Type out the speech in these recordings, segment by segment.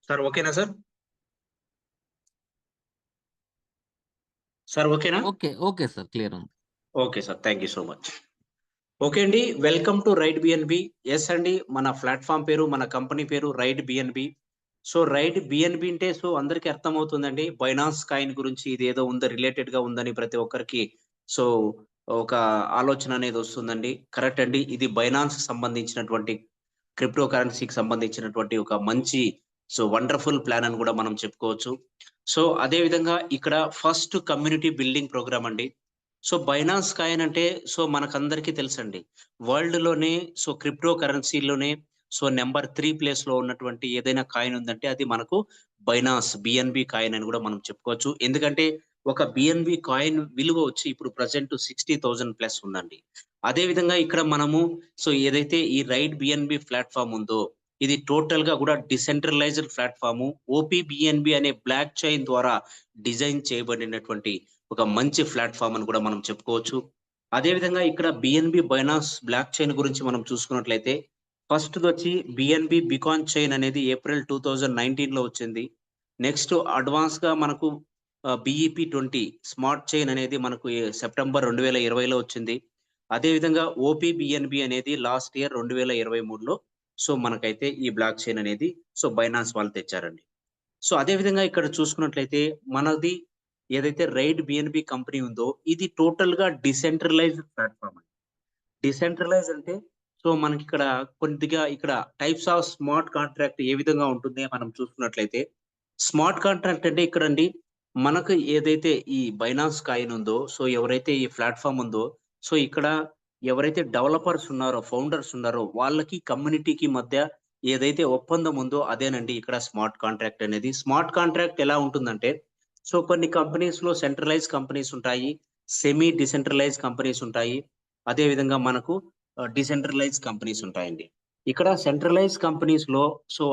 Sir ఓకేనా sir? Sir ఓకేనా? Okay sir, clear ఉంది. Okay sir, thank you so much. Okay అండి, welcome to right BNB. Yes అండి, మన ప్లాట్ఫామ్ పేరు, మన కంపెనీ పేరు right BNB. So right BNB అంటే సో అందరికీ అర్థమవుతుందండి. బైనాన్స్ కాయిన్ గురించి ఇది ఏదో ఉందో రిలేటెడ్ గా ఉందని ప్రతి ఒక్కరికి సో ఒక ఆలోచన అనేది వస్తుందండి. కరెక్ట్ అండి, ఇది బైనాన్స్ సంబంధించినటువంటి క్రిప్టో కరెన్సీకి సంబంధించినటువంటి ఒక మంచి వండర్ఫుల్ ప్లాన్ అని కూడా మనం చెప్పుకోవచ్చు. సో అదే విధంగా ఇక్కడ ఫస్ట్ కమ్యూనిటీ బిల్డింగ్ ప్రోగ్రామ్ అండి. సో బైనాన్స్ కాయిన్ అంటే సో మనకందరికీ తెలుసండి. వరల్డ్ లోనే క్రిప్టో కరెన్సీలోనే నెంబర్ 3 ప్లేస్ లో ఉన్నటువంటి ఏదైనా కాయిన్ ఉందంటే అది మనకు బైనాన్స్ బిఎన్బి కాయిన్ అని కూడా మనం చెప్పుకోవచ్చు. ఎందుకంటే ఒక బిఎన్బి కాయిన్ విలువ వచ్చి ఇప్పుడు ప్రెజెంట్ 60,000 ప్లస్ ఉందండి. అదే విధంగా ఇక్కడ మనము ఏదైతే ఈ రైట్ బిఎన్బి ప్లాట్ఫామ్ ఉందో ఇది టోటల్ గా కూడా డిసెంట్రలైజ్డ్ ప్లాట్ఫామ్. ఓపీబిఎన్బి అనే బ్లాక్ చైన్ ద్వారా డిజైన్ చేయబడినటువంటి ఒక మంచి ప్లాట్ఫామ్ అని కూడా మనం చెప్పుకోవచ్చు. అదే విధంగా ఇక్కడ బిఎన్బి బైనాన్స్ బ్లాక్ చైన్ గురించి మనం చూసుకున్నట్లయితే ఫస్ట్ వచ్చి బిఎన్బి బికాన్ చైన్ అనేది ఏప్రిల్ 2019 లో వచ్చింది. నెక్స్ట్ అడ్వాన్స్ గా మనకు బిఈపి 20 స్మార్ట్ చైన్ అనేది మనకు సెప్టెంబర్ 2020లో వచ్చింది. అదే విధంగా ఓపీబిఎన్బి అనేది లాస్ట్ ఇయర్ 2023లో మనకైతే ఈ బ్లాక్ చైన్ అనేది బైనాన్స్ వాళ్ళు తెచ్చారండి. అదే విధంగా ఇక్కడ చూసుకున్నట్లయితే మనది ఏదైతే రైట్ బిఎన్బి కంపెనీ ఉందో ఇది టోటల్ గా డిసెంట్రలైజ్డ్ ప్లాట్ఫామ్ అండి. డిసెంట్రలైజ్ అంటే మనకి ఇక్కడ కొద్దిగా ఇక్కడ టైప్స్ ఆఫ్ స్మార్ట్ కాంట్రాక్ట్ ఏ విధంగా ఉంటుంది మనం చూసుకున్నట్లయితే స్మార్ట్ కాంట్రాక్ట్ అంటే ఇక్కడ అండి మనకు ఏదైతే ఈ బైనాన్స్ కాయిన్ ఉందో ఎవరైతే ఈ ప్లాట్ఫామ్ ఉందో ఇక్కడ ఎవరైతే డెవలపర్స్ ఉన్నారో ఫౌండర్స్ ఉన్నారో వాళ్ళకి కమ్యూనిటీకి మధ్య ఏదైతే ఒప్పందం ఉందో అదేనండి ఇక్కడ స్మార్ట్ కాంట్రాక్ట్ అనేది. స్మార్ట్ కాంట్రాక్ట్ ఎలా ఉంటుందంటే కొన్ని కంపెనీస్ లో సెంట్రలైజ్ కంపెనీస్ ఉంటాయి, సెమీ డిసెంట్రలైజ్ కంపెనీస్ ఉంటాయి, అదే విధంగా మనకు డిసెంట్రలైజ్ కంపెనీస్ ఉంటాయండి. ఇక్కడ సెంట్రలైజ్ కంపెనీస్ లో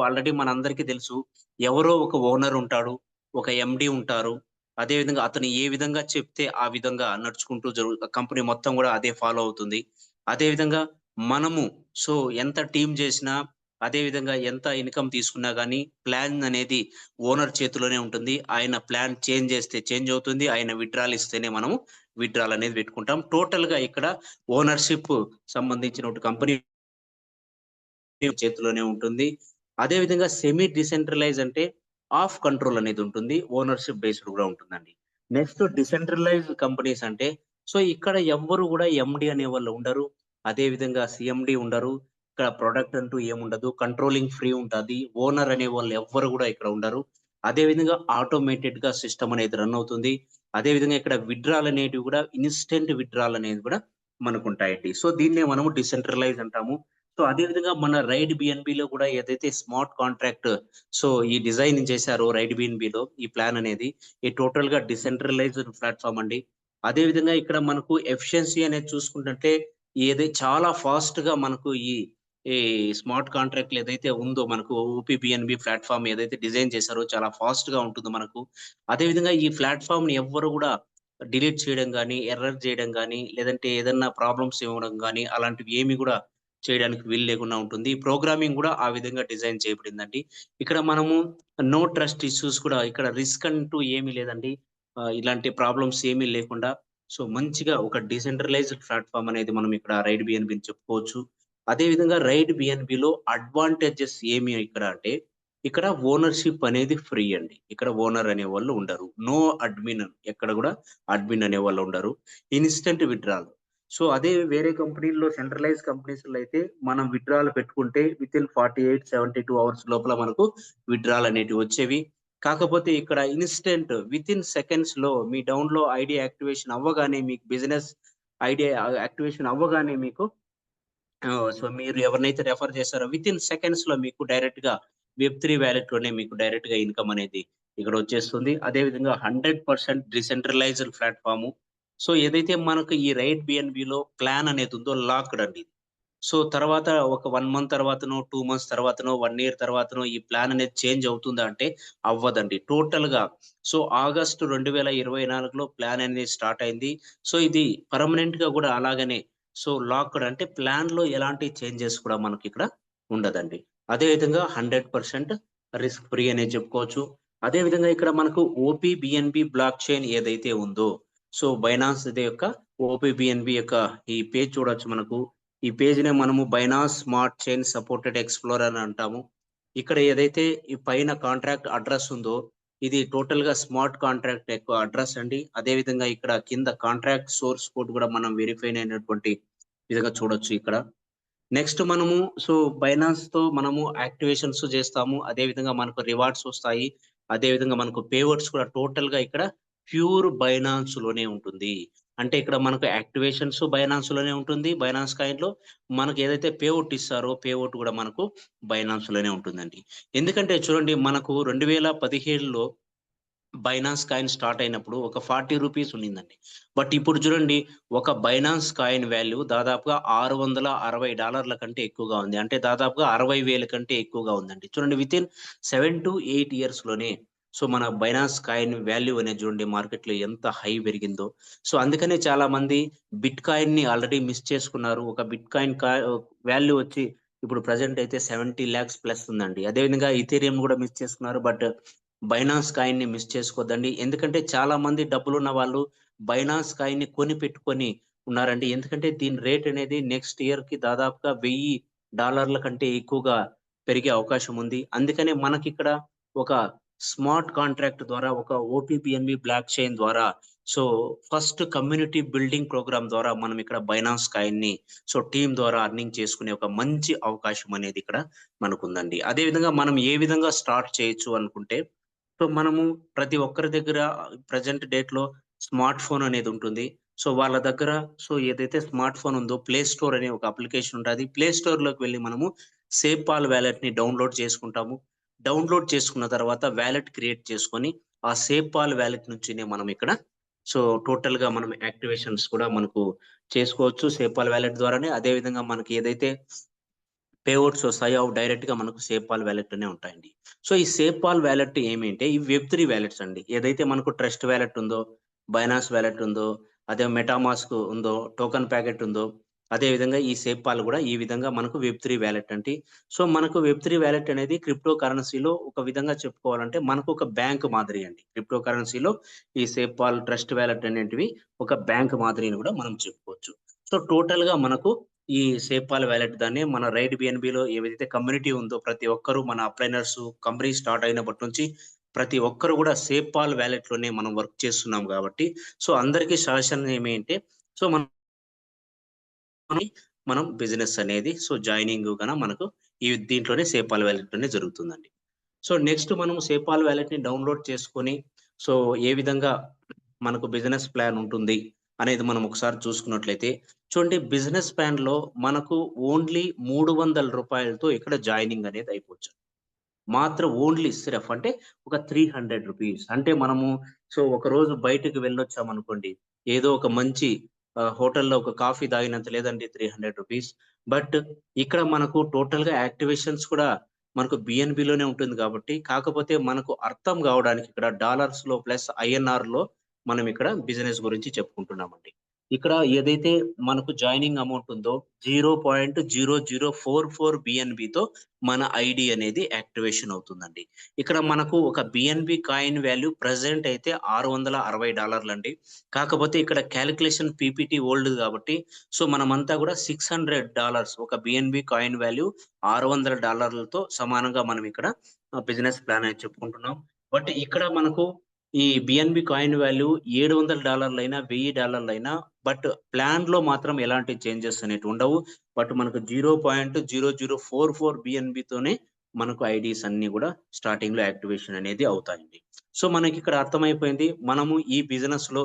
ఆల్రెడీ మనందరికీ తెలుసు ఎవరో ఒక ఓనర్ ఉంటాడు, ఒక ఎండి ఉంటారు. అదే విధంగా అతను ఏ విధంగా చెప్తే ఆ విధంగా నడుచుకుంటూ కంపెనీ మొత్తం కూడా అదే ఫాలో అవుతుంది. అదే విధంగా మనము ఎంత టీం చేసినా అదే విధంగా ఎంత ఇన్కమ్ తీసుకున్నా గానీ ప్లాన్ అనేది ఓనర్ చేతిలోనే ఉంటుంది. ఆయన ప్లాన్ చేంజ్ చేస్తే చేంజ్ అవుతుంది, ఆయన విత్డ్రాల్ ఇస్తేనే మనము విత్డ్రాల్ అనేది పెట్టుకుంటాం. టోటల్ గా ఇక్కడ ఓనర్షిప్ సంబంధించిన ఒక కంపెనీ చేతిలోనే ఉంటుంది. అదే విధంగా సెమీ డిసెంట్రలైజ్ అంటే ఆఫ్ కంట్రోల్ అనేది ఉంటుంది, ఓనర్షిప్ బేస్డ్ కూడా ఉంటుందండి. నెక్స్ట్ డిసెంట్రలైజ్ కంపెనీస్ అంటే ఇక్కడ ఎవ్వరు కూడా ఎండి అనే వాళ్ళు ఉండరు, అదే విధంగా సిఎండి ఉండరు. ఇక్కడ ప్రొడక్ట్ అంటూ ఏముండదు, కంట్రోలింగ్ ఫ్రీ ఉంటుంది, ఓనర్ అనే వాళ్ళు ఎవ్వరు కూడా ఇక్కడ ఉండరు. అదే విధంగా ఆటోమేటెడ్ గా సిస్టమ్ అనేది రన్ అవుతుంది. అదే విధంగా ఇక్కడ విత్డ్రాల్ అనేటివి కూడా ఇన్స్టెంట్ విత్డ్రాల్ అనేది కూడా మనకు ఉంటాయండి. దీన్నే మనము డిసెంట్రలైజ్ అంటాము. అదే విధంగా మన రైట్ బిఎన్బి లో కూడా ఏదైతే స్మార్ట్ కాంట్రాక్ట్ ఈ డిజైన్ చేశారో రైట్ బిఎన్బి లో ఈ ప్లాన్ అనేది ఈ టోటల్ గా డిసెంట్రలైజ్డ్ ప్లాట్ఫామ్ అండి. అదే విధంగా ఇక్కడ మనకు ఎఫిషియన్సీ అనేది చూసుకుంటే చాలా ఫాస్ట్ గా మనకు ఈ స్మార్ట్ కాంట్రాక్ట్ ఏదైతే ఉందో మనకు ఓపీబిఎన్బి ప్లాట్ఫామ్ ఏదైతే డిజైన్ చేశారో చాలా ఫాస్ట్ గా ఉంటుంది మనకు. అదే విధంగా ఈ ప్లాట్ఫామ్ ని ఎవ్వరు కూడా డిలీట్ చేయడం కానీ, ఎర్రర్ చేయడం కానీ, లేదంటే ఏదన్నా ప్రాబ్లమ్స్ ఇవ్వడం కానీ అలాంటివి ఏమి కూడా చేయడానికి వీలు లేకుండా ఉంటుంది. ప్రోగ్రామింగ్ కూడా ఆ విధంగా డిజైన్ చేయబడిందండి. ఇక్కడ మనము నో ట్రస్ట్ ఇష్యూస్ కూడా ఇక్కడ రిస్క్ అంటూ ఏమీ లేదండి. ఇలాంటి ప్రాబ్లమ్స్ ఏమీ లేకుండా మంచిగా ఒక డిసెంట్రలైజ్డ్ ప్లాట్ఫామ్ అనేది మనం ఇక్కడ రైట్ బిఎన్బి చెప్పుకోవచ్చు. అదే విధంగా రైట్ బిఎన్బి లో అడ్వాంటేజెస్ ఏమి ఇక్కడ అంటే ఇక్కడ ఓనర్షిప్ అనేది ఫ్రీ అండి. ఇక్కడ ఓనర్ అనే వాళ్ళు ఉండరు, నో అడ్మిన్, ఎక్కడ కూడా అడ్మిన్ అనే వాళ్ళు ఉండరు. Instant withdrawal. అదే వేరే కంపెనీల్లో సెంట్రలైజ్ కంపెనీస్ లో అయితే మనం విత్డ్రాల్ పెట్టుకుంటే విత్ ఇన్ 48-72 అవర్స్ లోపల మనకు విత్డ్రాల్ అనేటివి వచ్చేవి. కాకపోతే ఇక్కడ ఇన్స్టెంట్ విత్ ఇన్ సెకండ్స్ లో మీ డౌన్ లో ఐడియా యాక్టివేషన్ అవ్వగానే మీకు బిజినెస్ ఐడియా యాక్టివేషన్ అవ్వగానే మీకు మీరు ఎవరినైతే రెఫర్ చేస్తారో విత్ ఇన్ సెకండ్స్ లో మీకు డైరెక్ట్ గా వెబ్3 వ్యాలెట్ లోనే మీకు డైరెక్ట్ గా ఇన్కమ్ అనేది ఇక్కడ వచ్చేస్తుంది. అదే విధంగా 100% డిసెంట్రలైజ్డ్ ప్లాట్ఫామ్. ఏదైతే మనకు ఈ రైట్ బిఎన్బి లో ప్లాన్ అనేది ఉందో లాక్డ్ అండి. తర్వాత ఒక 1 మంత్ తర్వాతనో, 2 మంత్స్ తర్వాతనో, 1 ఇయర్ తర్వాతనో ఈ ప్లాన్ అనేది చేంజ్ అవుతుందా అంటే అవ్వదండి. టోటల్ గా ఆగస్టు 2024లో ప్లాన్ అనేది స్టార్ట్ అయింది. ఇది పర్మనెంట్ గా కూడా అలాగనే లాక్డ్ అంటే ప్లాన్ లో ఎలాంటి చేంజెస్ కూడా మనకి ఇక్కడ ఉండదండి. అదే విధంగా 100% రిస్క్ ఫ్రీ అనేది చెప్పుకోవచ్చు. అదే విధంగా ఇక్కడ మనకు ఓపీబిఎన్బి బ్లాక్ చైన్ ఏదైతే ఉందో, సో బైనాన్స్ యొక్క ఓపీబిఎన్బి యొక్క ఈ పేజ్ చూడొచ్చు మనకు. ఈ పేజ్ నే మనము Binance smart chain supported explorer అని అంటాము. ఇక్కడ ఏదైతే ఈ పైన కాంట్రాక్ట్ అడ్రస్ ఉందో, ఇది టోటల్ గా స్మార్ట్ కాంట్రాక్ట్ ఎక్కువ అడ్రస్ అండి. అదే విధంగా ఇక్కడ కింద కాంట్రాక్ట్ సోర్స్ కోడ్ కూడా మనం వెరిఫై అయినటువంటి విధంగా చూడొచ్చు ఇక్కడ. నెక్స్ట్ మనము సో బైనాన్స్ తో మనము యాక్టివేషన్స్ చేస్తాము. అదే విధంగా మనకు రివార్డ్స్ వస్తాయి. అదే విధంగా మనకు పేవర్డ్స్ కూడా టోటల్ గా ఇక్కడ ప్యూర్ బైనాన్స్ లోనే ఉంటుంది. అంటే ఇక్కడ మనకు యాక్టివేషన్స్ బైనాన్స్ లోనే ఉంటుంది. బైనాన్స్ కాయిన్ లో మనకు ఏదైతే పేఅవుట్ ఇస్తారో పేఅవుట్ కూడా మనకు బైనాన్స్ లోనే ఉంటుందండి. ఎందుకంటే చూడండి, మనకు 2017లో బైనాన్స్ కాయిన్ స్టార్ట్ అయినప్పుడు ఒక 40 రూపీస్ ఉండిందండి. బట్ ఇప్పుడు చూడండి, ఒక బైనాన్స్ కాయిన్ వాల్యూ దాదాపుగా $660 కంటే ఎక్కువగా ఉంది. అంటే దాదాపుగా 60,000 కంటే ఎక్కువగా ఉందండి. చూడండి, వితిన్ 7 to 8 ఇయర్స్ లోనే సో మన బైనాన్స్ కాయిన్ వాల్యూ అనేది చూడండి మార్కెట్ లో ఎంత హై పెరిగిందో. సో అందుకనే చాలా మంది బిట్ కాయిన్ ని ఆల్రెడీ మిస్ చేసుకున్నారు. ఒక బిట్ కాయిన్ వాల్యూ వచ్చి ఇప్పుడు ప్రజెంట్ అయితే 70 lakhs ప్లస్ ఉందండి. అదేవిధంగా ఇథేరియం కూడా మిస్ చేసుకున్నారు. బట్ బైనాన్స్ కాయిన్ ని మిస్ చేసుకోవద్దండి. ఎందుకంటే చాలా మంది డబ్బులున్న వాళ్ళు బైనాన్స్ కాయిన్ ని కొని పెట్టుకొని ఉన్నారండి. ఎందుకంటే దీని రేట్ అనేది నెక్స్ట్ ఇయర్ కి దాదాపుగా $1000 కంటే ఎక్కువగా పెరిగే అవకాశం ఉంది. అందుకనే మనకిక్కడ ఒక స్మార్ట్ కాంట్రాక్ట్ ద్వారా, ఒక ఓపీబిఎన్బి బ్లాక్ చైన్ ద్వారా, so first community building programme ద్వారా మనం ఇక్కడ బైనాన్స్ కాయిన్ ని సో టీమ్ ద్వారా అర్నింగ్ చేసుకునే ఒక మంచి అవకాశం అనేది ఇక్కడ మనకుందండి. అదే విధంగా మనం ఏ విధంగా స్టార్ట్ చేయొచ్చు అనుకుంటే, సో మనము ప్రతి ఒక్కరి దగ్గర ప్రెజెంట్ డేట్ లో స్మార్ట్ ఫోన్ అనేది ఉంటుంది. సో వాళ్ళ దగ్గర సో ఏదైతే స్మార్ట్ ఫోన్ ఉందో ప్లే స్టోర్ అనే ఒక అప్లికేషన్ ఉంటుంది. ప్లే స్టోర్ లోకి వెళ్ళి మనము సేపాల్ వ్యాలెట్ ని డౌన్లోడ్ చేసుకుంటాము. డౌన్లోడ్ చేసుకున్న తర్వాత వ్యాలెట్ క్రియేట్ చేసుకొని ఆ సేపాల్ వ్యాలెట్ నుంచినే మనం ఇక్కడ సో టోటల్ గా మనం యాక్టివేషన్స్ కూడా మనకు చేసుకోవచ్చు సేపాల్ వ్యాలెట్ ద్వారానే. అదే విధంగా మనకి ఏదైతే పేఅవుట్స్ వస్తాయో అవి డైరెక్ట్ గా మనకు సేపాల్ వ్యాలెట్ అనే ఉంటాయండి. సో ఈ సేపాల్ వ్యాలెట్ ఏమిటంటే ఈ వెబ్3 వ్యాలెట్స్ అండి. ఏదైతే మనకు ట్రస్ట్ వ్యాలెట్ ఉందో, బైనాన్స్ వ్యాలెట్ ఉందో, అదే మెటామాస్క్ ఉందో, టోకెన్ ప్యాకెట్ ఉందో, అదే విధంగా ఈ సేపాల్ కూడా ఈ విధంగా మనకు వెబ్3 వ్యాలెట్ అండి. సో మనకు వెబ్3 వ్యాలెట్ అనేది క్రిప్టో కరెన్సీలో ఒక విధంగా చెప్పుకోవాలంటే మనకు ఒక బ్యాంక్ మాదిరి అండి. క్రిప్టో కరెన్సీలో ఈ సేపాల్ ట్రస్ట్ వ్యాలెట్ అనేటివి ఒక బ్యాంక్ మాదిరి అని కూడా మనం చెప్పుకోవచ్చు. సో టోటల్ గా మనకు ఈ సేపాల్ వ్యాలెట్ దాన్ని మన రైట్ బిఎన్బిలో ఏదైతే కమ్యూనిటీ ఉందో ప్రతి ఒక్కరు మన అప్లైనర్స్ కంపెనీ స్టార్ట్ అయినప్పటి నుంచి ప్రతి ఒక్కరు కూడా సేపాల్ వ్యాలెట్ లోనే మనం వర్క్ చేస్తున్నాం కాబట్టి సో అందరికీ సజెషన్ ఏమంటే సో మనం బిజినెస్ అనేది సో జాయినింగ్ కన మనకు ఈ దీంట్లోనే సేపాల్ వ్యాలెట్ లోనే జరుగుతుందండి. సో నెక్స్ట్ మనం సేపాల్ వ్యాలెట్ ని డౌన్లోడ్ చేసుకొని సో ఏ విధంగా మనకు బిజినెస్ ప్లాన్ ఉంటుంది అనేది మనం ఒకసారి చూసుకున్నట్లయితే చూడండి, బిజినెస్ ప్లాన్ లో మనకు ఓన్లీ $300 ఇక్కడ జాయినింగ్ అనేది అయిపోవచ్చు. మాత్రం ఓన్లీ సిరఫ్ అంటే ఒక 300 రూపీస్. అంటే మనము సో ఒక రోజు బయటకు వెళ్ళొచ్చాం అనుకోండి, ఏదో ఒక మంచి హోటల్లో ఒక కాఫీ తాగినంత లేదండి 300 రూపీస్. బట్ ఇక్కడ మనకు టోటల్ గా యాక్టివేషన్స్ కూడా మనకు బిఎన్బిలోనే ఉంటుంది కాబట్టి, కాకపోతే మనకు అర్థం కావడానికి ఇక్కడ డాలర్స్ లో ప్లస్ ఐఎన్ఆర్ లో మనం ఇక్కడ బిజినెస్ గురించి చెప్పుకుంటున్నామండి. ఇక్కడ ఏదైతే మనకు జాయినింగ్ అమౌంట్ ఉందో 0.0044 బిఎన్బితో మన ఐడి అనేది యాక్టివేషన్ అవుతుందండి. ఇక్కడ మనకు ఒక బిఎన్బి కాయిన్ వాల్యూ ప్రెసెంట్ అయితే $660 అండి. కాకపోతే ఇక్కడ క్యాలిక్యులేషన్ పీపీటీ ఓల్డ్ కాబట్టి సో మనమంతా కూడా $600 ఒక బిఎన్బి కాయిన్ వాల్యూ $600 సమానంగా మనం ఇక్కడ బిజినెస్ ప్లాన్ అని చెప్పుకుంటున్నాం. బట్ ఇక్కడ మనకు ఈ బిఎన్బి కాయిన్ వాల్యూ $700 అయినా $1000 అయినా బట్ ప్లాన్ లో మాత్రం ఎలాంటి చేంజెస్ అనేవి ఉండవు. బట్ మనకు 0.0044 బిఎన్బితోనే మనకు ఐడీస్ అన్ని కూడా స్టార్టింగ్ లో యాక్టివేషన్ అనేది అవుతాయండి. సో మనకి ఇక్కడ అర్థమైపోయింది, మనము ఈ బిజినెస్ లో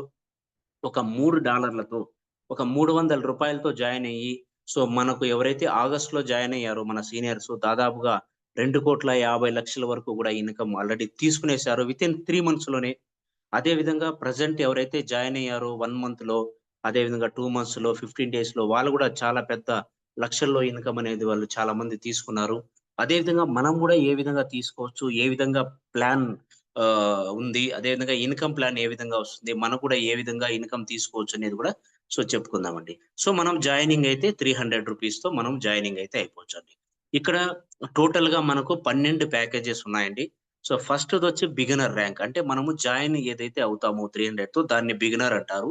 ఒక $3 ఒక $300 జాయిన్ అయ్యి సో మనకు ఎవరైతే ఆగస్ట్ లో జాయిన్ అయ్యారో మన సీనియర్స్ దాదాపుగా 2,50,00,000 వరకు కూడా ఇన్కమ్ ఆల్రెడీ తీసుకునేశారు వితిన్ 3 months లోనే. అదే విధంగా ప్రజెంట్ ఎవరైతే జాయిన్ అయ్యారో 1 month లో, అదే విధంగా 2 months లో, 15 days లో వాళ్ళు కూడా చాలా పెద్ద లక్షల్లో ఇన్కమ్ అనేది వాళ్ళు చాలా మంది తీసుకున్నారు. అదే విధంగా మనం కూడా ఏ విధంగా తీసుకోవచ్చు, ఏ విధంగా ప్లాన్ ఉంది, అదే విధంగా ఇన్కమ్ ప్లాన్ ఏ విధంగా వస్తుంది, మనం కూడా ఏ విధంగా ఇన్కమ్ తీసుకోవచ్చు అనేది కూడా సో చెప్పుకుందామండి. సో మనం జాయినింగ్ అయితే 300 రూపీస్ తో మనం జాయినింగ్ అయితే అయిపోవచ్చండి. ఇక్కడ టోటల్ గా మనకు 12 ప్యాకేజెస్ ఉన్నాయండి. సో ఫస్ట్ వచ్చి బిగినర్ ర్యాంక్, అంటే మనము జాయిన్ ఏదైతే అవుతామో 300తో దాన్ని బిగినర్ అంటారు.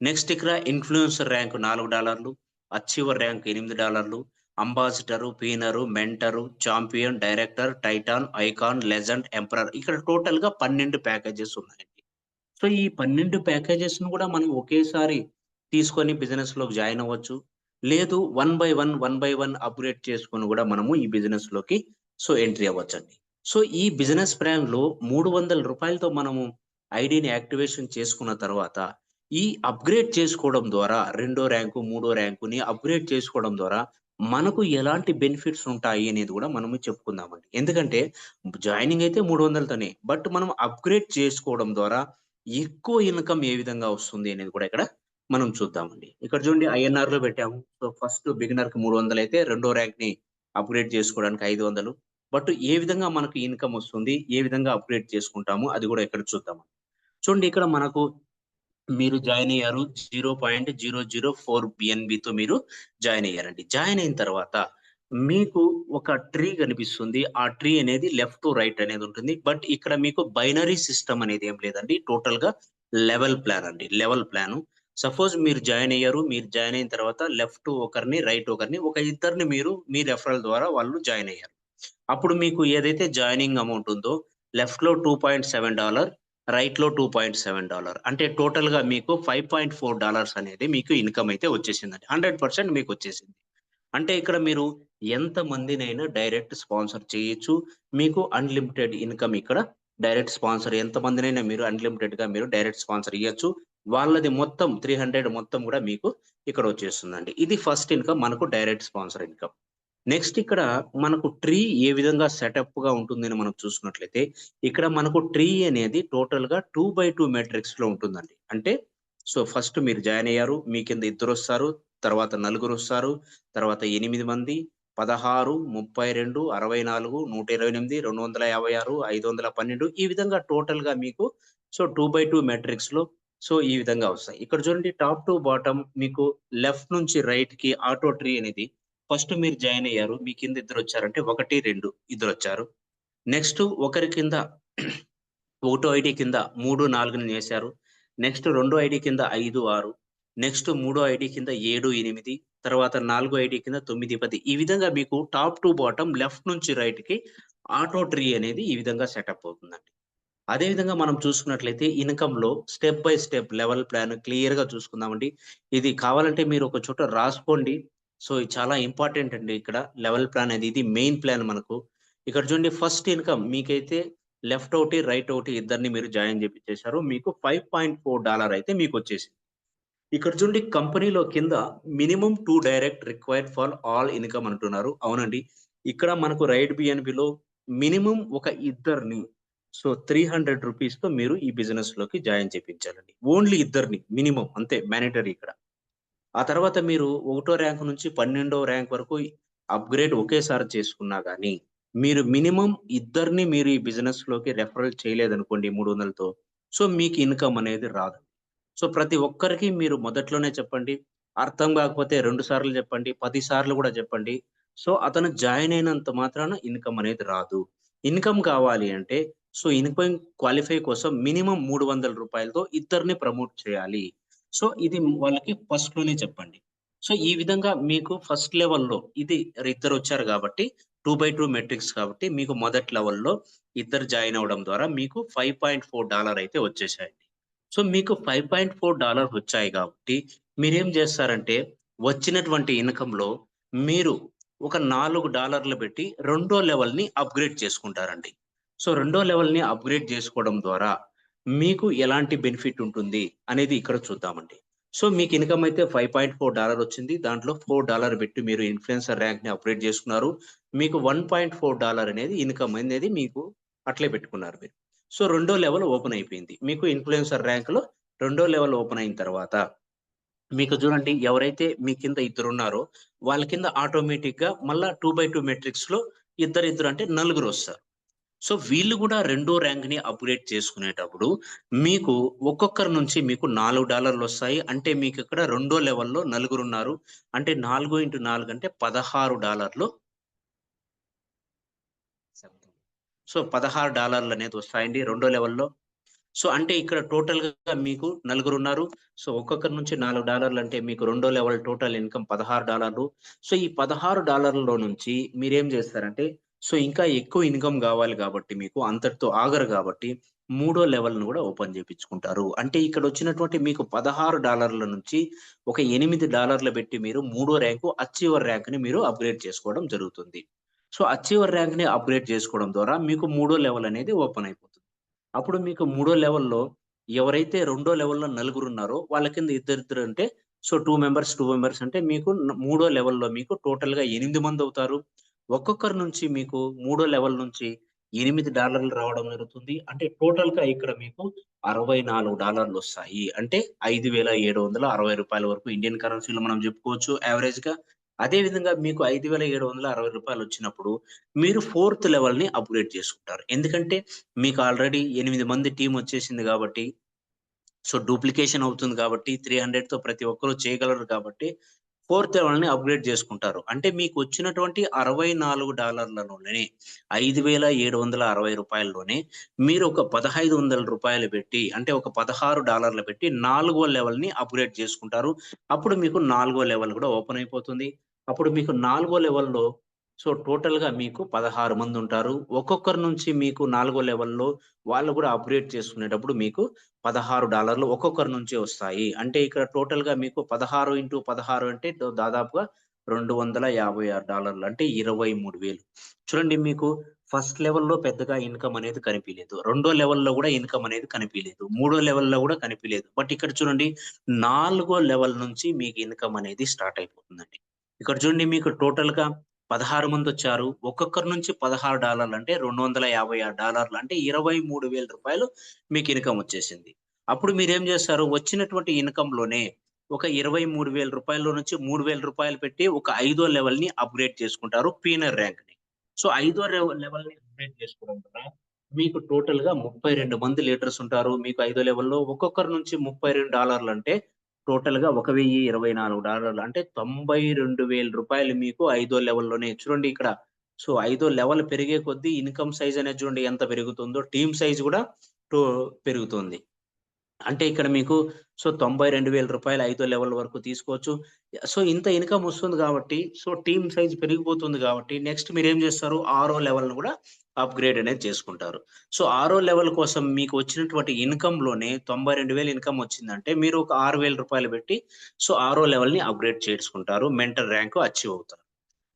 నెక్స్ట్ ఇక్కడ influencer rank $4, achiever rank $8, ambassador, pioneer, mentor, champion, director, titan, icon, legend, emperor, ఇక్కడ టోటల్‌గా 12 ప్యాకేజెస్ ఉన్నాయండి. సో ఈ 12 ప్యాకేజెస్‌ని కూడా మనం ఒకేసారి తీసుకొని బిజినెస్‌లోకి జాయిన్ అవ్వచ్చు. లేదు వన్ బై వన్ అప్‌గ్రేడ్ చేసుకొని కూడా మనము ఈ బిజినెస్‌లోకి ఎంట్రీ అవ్వచ్చండి. సో ఈ బిజినెస్ ప్లాన్‌లో రూ. 300తో మనము ఐడీని యాక్టివేషన్ చేసుకున్న తర్వాత, ఈ అప్‌గ్రేడ్ చేసుకోవడం ద్వారా రెండో ర్యాంకు, మూడో ర్యాంకుని అప్‌గ్రేడ్ చేసుకోవడం ద్వారా మనకు ఎలాంటి బెనిఫిట్స్ ఉంటాయి అనేది కూడా మనము చెప్పుకుందామండి. ఎందుకంటే జాయినింగ్ అయితే 300తోనే. బట్ మనం అప్‌గ్రేడ్ చేసుకోవడం ద్వారా ఎక్కువ ఇన్‌కమ్ ఏ విధంగా వస్తుంది అనేది కూడా ఇక్కడ మనం చూద్దామండి. ఇక్కడ చూడండి ఐఎన్ఆర్‌లో పెట్టాము. సో ఫస్ట్ బిగినర్‌కి 300 అయితే రెండో ర్యాంక్‌ని అప్‌గ్రేడ్ చేసుకోవడానికి 500. బట్ ఏ విధంగా మనకు ఇన్‌కమ్ వస్తుంది? ఏ విధంగా అప్‌గ్రేడ్ చేసుకుంటాము? అది కూడా ఇక్కడ చూద్దాం. చూడండి ఇక్కడ మనకు మీరు జాయిన్ అయ్యారు. 0.004 బిఎన్‌బితో మీరు జాయిన్ అయ్యారండి. జాయిన్ అయిన తర్వాత మీకు ఒక ట్రీ కనిపిస్తుంది. ఆ ట్రీ అనేది లెఫ్ట్ టు రైట్ అనేది ఉంటుంది. బట్ ఇక్కడ మీకు బైనరీ సిస్టమ్ అనేది ఏం లేదండి. టోటల్‌గా లెవెల్ ప్లాన్ అండి. Level plan. సపోజ్ మీరు జాయిన్ అయ్యారు. మీరు జాయిన్ అయిన తర్వాత లెఫ్ట్ ఒకరిని, రైట్ ఒకరిని, ఒక ఇద్దరిని మీరు మీ రిఫరల్ ద్వారా వాళ్ళు జాయిన్ అయ్యారు. అప్పుడు మీకు ఏదైతే జాయినింగ్ అమౌంట్ ఉందో లెఫ్ట్‌లో $2.7, రైట్‌లో $2.7, అంటే టోటల్‌గా మీకు $5.4 అనేది మీకు ఇన్‌కమ్ అయితే వచ్చేసిందండి. 100% మీకొచ్చేసింది. అంటే ఇక్కడ మీరు ఎంత మందినైనా డైరెక్ట్ స్పాన్సర్ చేయొచ్చు. మీకు అన్‌లిమిటెడ్ ఇన్‌కమ్ ఇక్కడ. డైరెక్ట్ స్పాన్సర్ ఎంత మందినైనా మీరు అన్‌లిమిటెడ్‌గా మీరు డైరెక్ట్ స్పాన్సర్ ఇయ్యొచ్చు. వాళ్ళది మొత్తం 300 మొత్తం గూడా మీకు ఇక్కడ వచ్చేస్తుందండి. ఇది ఫస్ట్ ఇన్‌కమ్, మనకు డైరెక్ట్ స్పాన్సర్ ఇన్‌కమ్. నెక్స్ట్ ఇక్కడ మనకు ట్రీ ఏ విధంగా సెటప్‌గా ఉంటుందని మనం చూసుకున్నట్లయితే, ఇక్కడ మనకు ట్రీ అనేది టోటల్‌గా 2/2 మ్యాట్రిక్స్‌లో ఉంటుందండి. అంటే ఫస్ట్ మీరు జాయిన్ అయ్యారు. మీ కింద ఇద్దరొస్తారు. తర్వాత నలుగురొస్తారు. తర్వాత 8 మంది, 16, 32, 64, 128, 256, 512, ఈ విధంగా టోటల్‌గా మీకు 2/2 మ్యాట్రిక్స్‌లో ఈ విధంగా వస్తాయి. ఇక్కడ చూడండి టాప్ టు బాటమ్ మీకు లెఫ్ట్ నుంచి రైట్‌కి ఆటో ట్రీ అనేది ఫస్ట్ మీరు జాయిన్ అయ్యారు. మీ కింద ఇద్దరొచ్చారంటే 1, 2 ఇద్దరొచ్చారు. నెక్స్ట్ ఒకరి కింద ఒకటో ఐడీ కింద 3, 4ని చేశారు. నెక్స్ట్ రెండో ఐడీ కింద 5, 6, నెక్స్ట్ మూడో ఐడీ కింద 7, 8, తర్వాత నాలుగో ఐడీ కింద 9, 10, ఈ విధంగా మీకు టాప్ టు బాటమ్ లెఫ్ట్ నుంచి రైట్‌కి ఆటో ట్రీ అనేది ఈ విధంగా సెటప్ అవుతుందండి. అదే విధంగా మనం చూసుకున్నట్లయితే ఇన్‌కమ్‌లో step by step level plan క్లియర్‌గా చూసుకుందామండి. ఇది కావాలంటే మీరు ఒక చోట రాసుకోండి. ఇది చాలా ఇంపార్టెంట్ అండి ఇక్కడ. లెవెల్ ప్లాన్ అనేది ఇది మెయిన్ ప్లాన్ మనకు. ఇక్కడ చూడండి ఫస్ట్ ఇన్‌కమ్ మీకైతే లెఫ్ట్ ఒకటి, రైట్ ఒకటి ఇద్దరిని మీరు జాయిన్ చేపిచ్చేసారు. మీకు $5.4 అయితే మీకొచ్చేసింది. ఇక్కడ చూడండి కంపెనీలో కింద minimum 2 direct required for all income అంటున్నారు. అవునండి. ఇక్కడ మనకు రైట్ బిఎన్‌బిలో మినిమమ్ ఒక ఇద్దరిని ₹300తో మీరు ఈ బిజినెస్‌లోకి జాయిన్ చేపించాలండి. ఓన్లీ ఇద్దరిని మినిమమ్ అంతే మ్యాండేటరీ ఇక్కడ. ఆ తర్వాత మీరు ఒకటో ర్యాంక్ నుంచి 12వ ర్యాంక్ వరకు అప్‌గ్రేడ్ ఒకేసారి చేసుకున్నా గాని, మీరు మినిమమ్ ఇద్దరిని మీరు ఈ బిజినెస్‌లోకి రెఫరల్ చేయలేదనుకోండి 300తో, మీకు ఇన్‌కమ్ అనేది రాదు. ప్రతి ఒక్కరికి మీరు మొదట్లోనే చెప్పండి. అర్థం కాకపోతే 2 సార్లు చెప్పండి. 10 సార్లు కూడా చెప్పండి. అతను జాయిన్ అయినంత మాత్రాన ఇన్‌కమ్ అనేది రాదు. ఇన్‌కమ్ కావాలి అంటే ఇన్‌కమ్ క్వాలిఫై కోసం మినిమమ్ రూ. 300తో ఇద్దరిని ప్రమోట్ చేయాలి. ఇది వాళ్ళకి ఫస్ట్‌లోనే చెప్పండి. ఈ విధంగా మీకు ఫస్ట్ లెవెల్‌లో ఇది ఇద్దరొచ్చారు కాబట్టి 2/2 మెట్రిక్స్ కాబట్టి మీకు మొదటి లెవెల్‌లో ఇద్దరు జాయిన్ అవ్వడం ద్వారా మీకు $5.4 అయితే వచ్చేసాయండి. మీకు $5.4 వచ్చాయి కాబట్టి మీరేం జేస్తారంటే, వచ్చినటువంటి ఇన్‌కమ్‌లో మీరు ఒక $4 పెట్టి రెండో లెవెల్‌ని అప్‌గ్రేడ్ చేసుకుంటారండి. రెండో లెవెల్‌ని అప్‌గ్రేడ్ జేసుకోవడం ద్వారా మీకు ఎలాంటి బెనిఫిట్ ఉంటుంది అనేది ఇక్కడ చూద్దామండి. మీకు ఇన్‌కమ్ అయితే $5.4 వచ్చింది. దాంట్లో $4 పెట్టి మీరు ఇన్‌ఫ్లుయెన్సర్ ర్యాంక్‌ని అప్‌గ్రేడ్ చేసుకున్నారు. మీకు $1.4 అనేది ఇన్‌కమ్ అనేది మీకు అట్లే పెట్టుకున్నారు మీరు. రెండో లెవెల్ ఓపెన్ అయిపోయింది. మీకు ఇన్‌ఫ్లుయెన్సర్ ర్యాంక్‌లో రెండో లెవెల్ ఓపెన్ అయిన తర్వాత మీకు చూడండి ఎవరైతే మీ కింద ఇద్దరున్నారో వాళ్ళ కింద ఆటోమేటిక్‌గా మళ్ళా 2/2 మెట్రిక్స్‌లో ఇద్దరిద్దరు అంటే నలుగురొస్తారు. వీళ్ళు గూడా రెండో ర్యాంక్‌ని అప్‌గ్రేడ్ చేసుకునేటప్పుడు మీకు ఒక్కొక్కరి నుంచి మీకు $4 అంటే మీకిక్కడ రెండో లెవెల్‌లో నలుగురున్నారు. అంటే 4 ఇంటూ 4 అంటే $16 సో $16 అనేది వస్తాయండి రెండో లెవెల్‌లో. సో అంటే ఇక్కడ టోటల్‌గా మీకు నలుగురున్నారు. సో ఒక్కొక్కరి నుంచి $4 అంటే మీకు రెండో లెవెల్ టోటల్ ఇన్‌కమ్ $16. సో ఈ $16లో నుంచి మీరేం జేస్తారంటే, సో ఇంకా ఎక్కువ ఇన్‌కమ్ గావాలి గాబట్టి మీకు అంతటితో ఆగరు గాబట్టి, మూడో లెవెల్‌ని గూడా ఓపెన్ జేపిచ్చుకుంటారు. అంటే ఇక్కడొచ్చినటువంటి మీకు $16 నుంచి ఒక $8 బెట్టి మీరు మూడో ర్యాంకు అచీవర్ ర్యాంక్‌ని మీరు అప్‌గ్రేడ్ చేసుకోవడం జరుగుతుంది. సో అచీవర్ ర్యాంక్‌ని అప్‌గ్రేడ్ జేసుకోవడం ద్వారా మీకు మూడో లెవెల్ అనేది ఓపెన్ అయిపోతుంది. అప్పుడు మీకు మూడో లెవెల్‌లో ఎవరైతే రెండో లెవెల్‌లో నలుగురున్నారో వాళ్ళ కింద ఇద్దరిద్దరు అంటే సో 2 మెంబర్స్ అంటే మీకు మూడో లెవెల్‌లో మీకు టోటల్‌గా 8 మందవుతారు. ఒక్కొక్కరి నుంచి మీకు మూడో లెవెల్ నుంచి $8 రావడం జరుగుతుంది. అంటే టోటల్‌గా ఇక్కడ మీకు $64 వస్తాయి. అంటే రూ. 5,760 వరకు ఇండియన్ కరెన్సీలో మనం చెప్పుకోవచ్చు యావరేజ్‌గా. అదే విధంగా మీకు రూ. 5,760 వచ్చినప్పుడు మీరు ఫోర్త్ లెవెల్‌ని అప్‌గ్రేడ్ చేసుకుంటారు. ఎందుకంటే మీకు ఆల్రెడీ 8 మంది టీమ్ వచ్చేసింది గాబట్టి, సో డూప్లికేషన్ అవుతుంది గాబట్టి 300తో ప్రతి ఒక్కరు చేయగలరు కాబట్టి, ఫోర్త్ లెవెల్‌ని అప్‌గ్రేడ్ జేసుకుంటారు. అంటే మీకొచ్చినటువంటి $64లోనే రూ. 5,760లోనే మీరు ఒక రూ. 1,500 పెట్టి అంటే ఒక $16 పెట్టి నాలుగో లెవెల్‌ని అప్‌గ్రేడ్ చేసుకుంటారు. అప్పుడు మీకు నాలుగో లెవెల్ గూడా ఓపెన్ అయిపోతుంది. అప్పుడు మీకు నాలుగో లెవెల్‌లో సో టోటల్‌గా మీకు 16 మందుంటారు. ఒక్కొక్కరి నుంచి మీకు నాలుగో లెవెల్‌లో వాళ్ళు గూడా అప్‌గ్రేడ్ చేసుకునేటప్పుడు మీకు $16 ఒక్కొక్కరి నుంచి వస్తాయి. అంటే ఇక్కడ టోటల్‌గా మీకు 16/16 అంటే దాదాపుగా $256 అంటే 23,000. చూడండి మీకు ఫస్ట్ లెవెల్‌లో పెద్దగా ఇన్‌కమ్ అనేది కనిపియలేదు. రెండో లెవెల్‌లో గూడా ఇన్‌కమ్ అనేది కనిపియలేదు. మూడో లెవెల్‌లో గూడా కనిపియలేదు. బట్ ఇక్కడ చూడండి నాలుగో లెవెల్ నుంచి మీకు ఇన్‌కమ్ అనేది స్టార్ట్ అయిపోతుందండి. ఇక్కడ చూడండి మీకు టోటల్‌గా 16 మందొచ్చారు. ఒక్కొక్కరి నుంచి $16 అంటే $256 అంటే రూ. 23,000 మీకు ఇన్‌కమ్ వచ్చేసింది. అప్పుడు మీరేం జేస్తారు? వచ్చినటువంటి ఇన్‌కమ్‌లోనే ఒక రూ. 23,000 నుంచి రూ. 3,000 పెట్టి ఒక ఐదో లెవెల్‌ని అప్‌గ్రేడ్ చేసుకుంటారు పీనర్ ర్యాంక్‌ని. సో, ఐదో లెవెల్‌ని అప్‌గ్రేడ్ చేసుకోవడం ద్వారా మీకు టోటల్‌గా 32 మంది లీడర్స్ ఉంటారు. మీకు ఐదో లెవెల్‌లో ఒక్కొక్కరి నుంచి $32 అంటే టోటల్‌గా ఒక $1,024 అంటే రూ. 92,000 మీకు ఐదో లెవెల్‌లోనే చూడండి ఇక్కడ. సో, ఐదో లెవెల్ పెరిగే కొద్దీ ఇన్‌కమ్ సైజ్ అనేది చూడండి ఎంత పెరుగుతుందో, టీమ్ సైజ్ గూడా టో పెరుగుతుంది. అంటే ఇక్కడ మీకు సో, రూ. 92,000 ఐదో లెవెల్ వరకు తీసుకోవచ్చు. సో, ఇంత ఇన్‌కమ్ వస్తుంది గాబట్టి, సో, టీమ్ సైజ్ పెరిగిపోతుంది గాబట్టి, నెక్స్ట్ మీరేం జేస్తారు? ఆరో లెవెల్‌ని గూడా అప్‌గ్రేడ్ అనేది చేసుకుంటారు. సో, ఆరో లెవెల్ కోసం మీకు వచ్చినటువంటి ఇన్‌కమ్‌లోనే 92,000 ఇన్‌కమ్ వచ్చిందంటే, మీరు ఒక రూ. 6,000 పెట్టి, సో, ఆరో లెవెల్‌ని అప్‌గ్రేడ్ చేసుకుంటారు. మెంటర్ ర్యాంక్ అచీవ్ అవుతారు.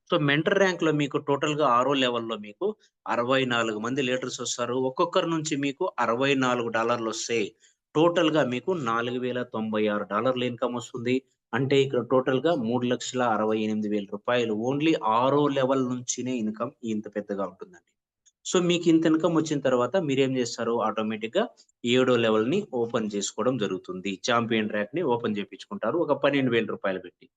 సో, మెంటర్ ర్యాంక్‌లో మీకు టోటల్‌గా ఆరో లెవెల్‌లో మీకు 64 మంది లీడర్స్ వస్తారు. ఒక్కొక్కరి నుంచి మీకు $64 టోటల్‌గా మీకు రూ. 4,096 ఇన్‌కమ్ వస్తుంది. అంటే ఇక్కడ టోటల్‌గా రూ. 3,68,000 ఓన్లీ ఆరో లెవెల్ నుంచినే ఇన్‌కమ్ ఇంత పెద్దగా ఉంటుందండి. సో, మీకు ఇంత ఇన్‌కమ్ వచ్చిన తర్వాత మీరేం చేస్తారు? ఆటోమేటిక్‌గా ఏడో లెవెల్‌ని ఓపెన్ చేసుకోవడం జరుగుతుంది. చాంపియన్ ర్యాంక్‌ని ఓపెన్ చేపించుకుంటారు. ఒక రూ. 12,000 పెట్టి.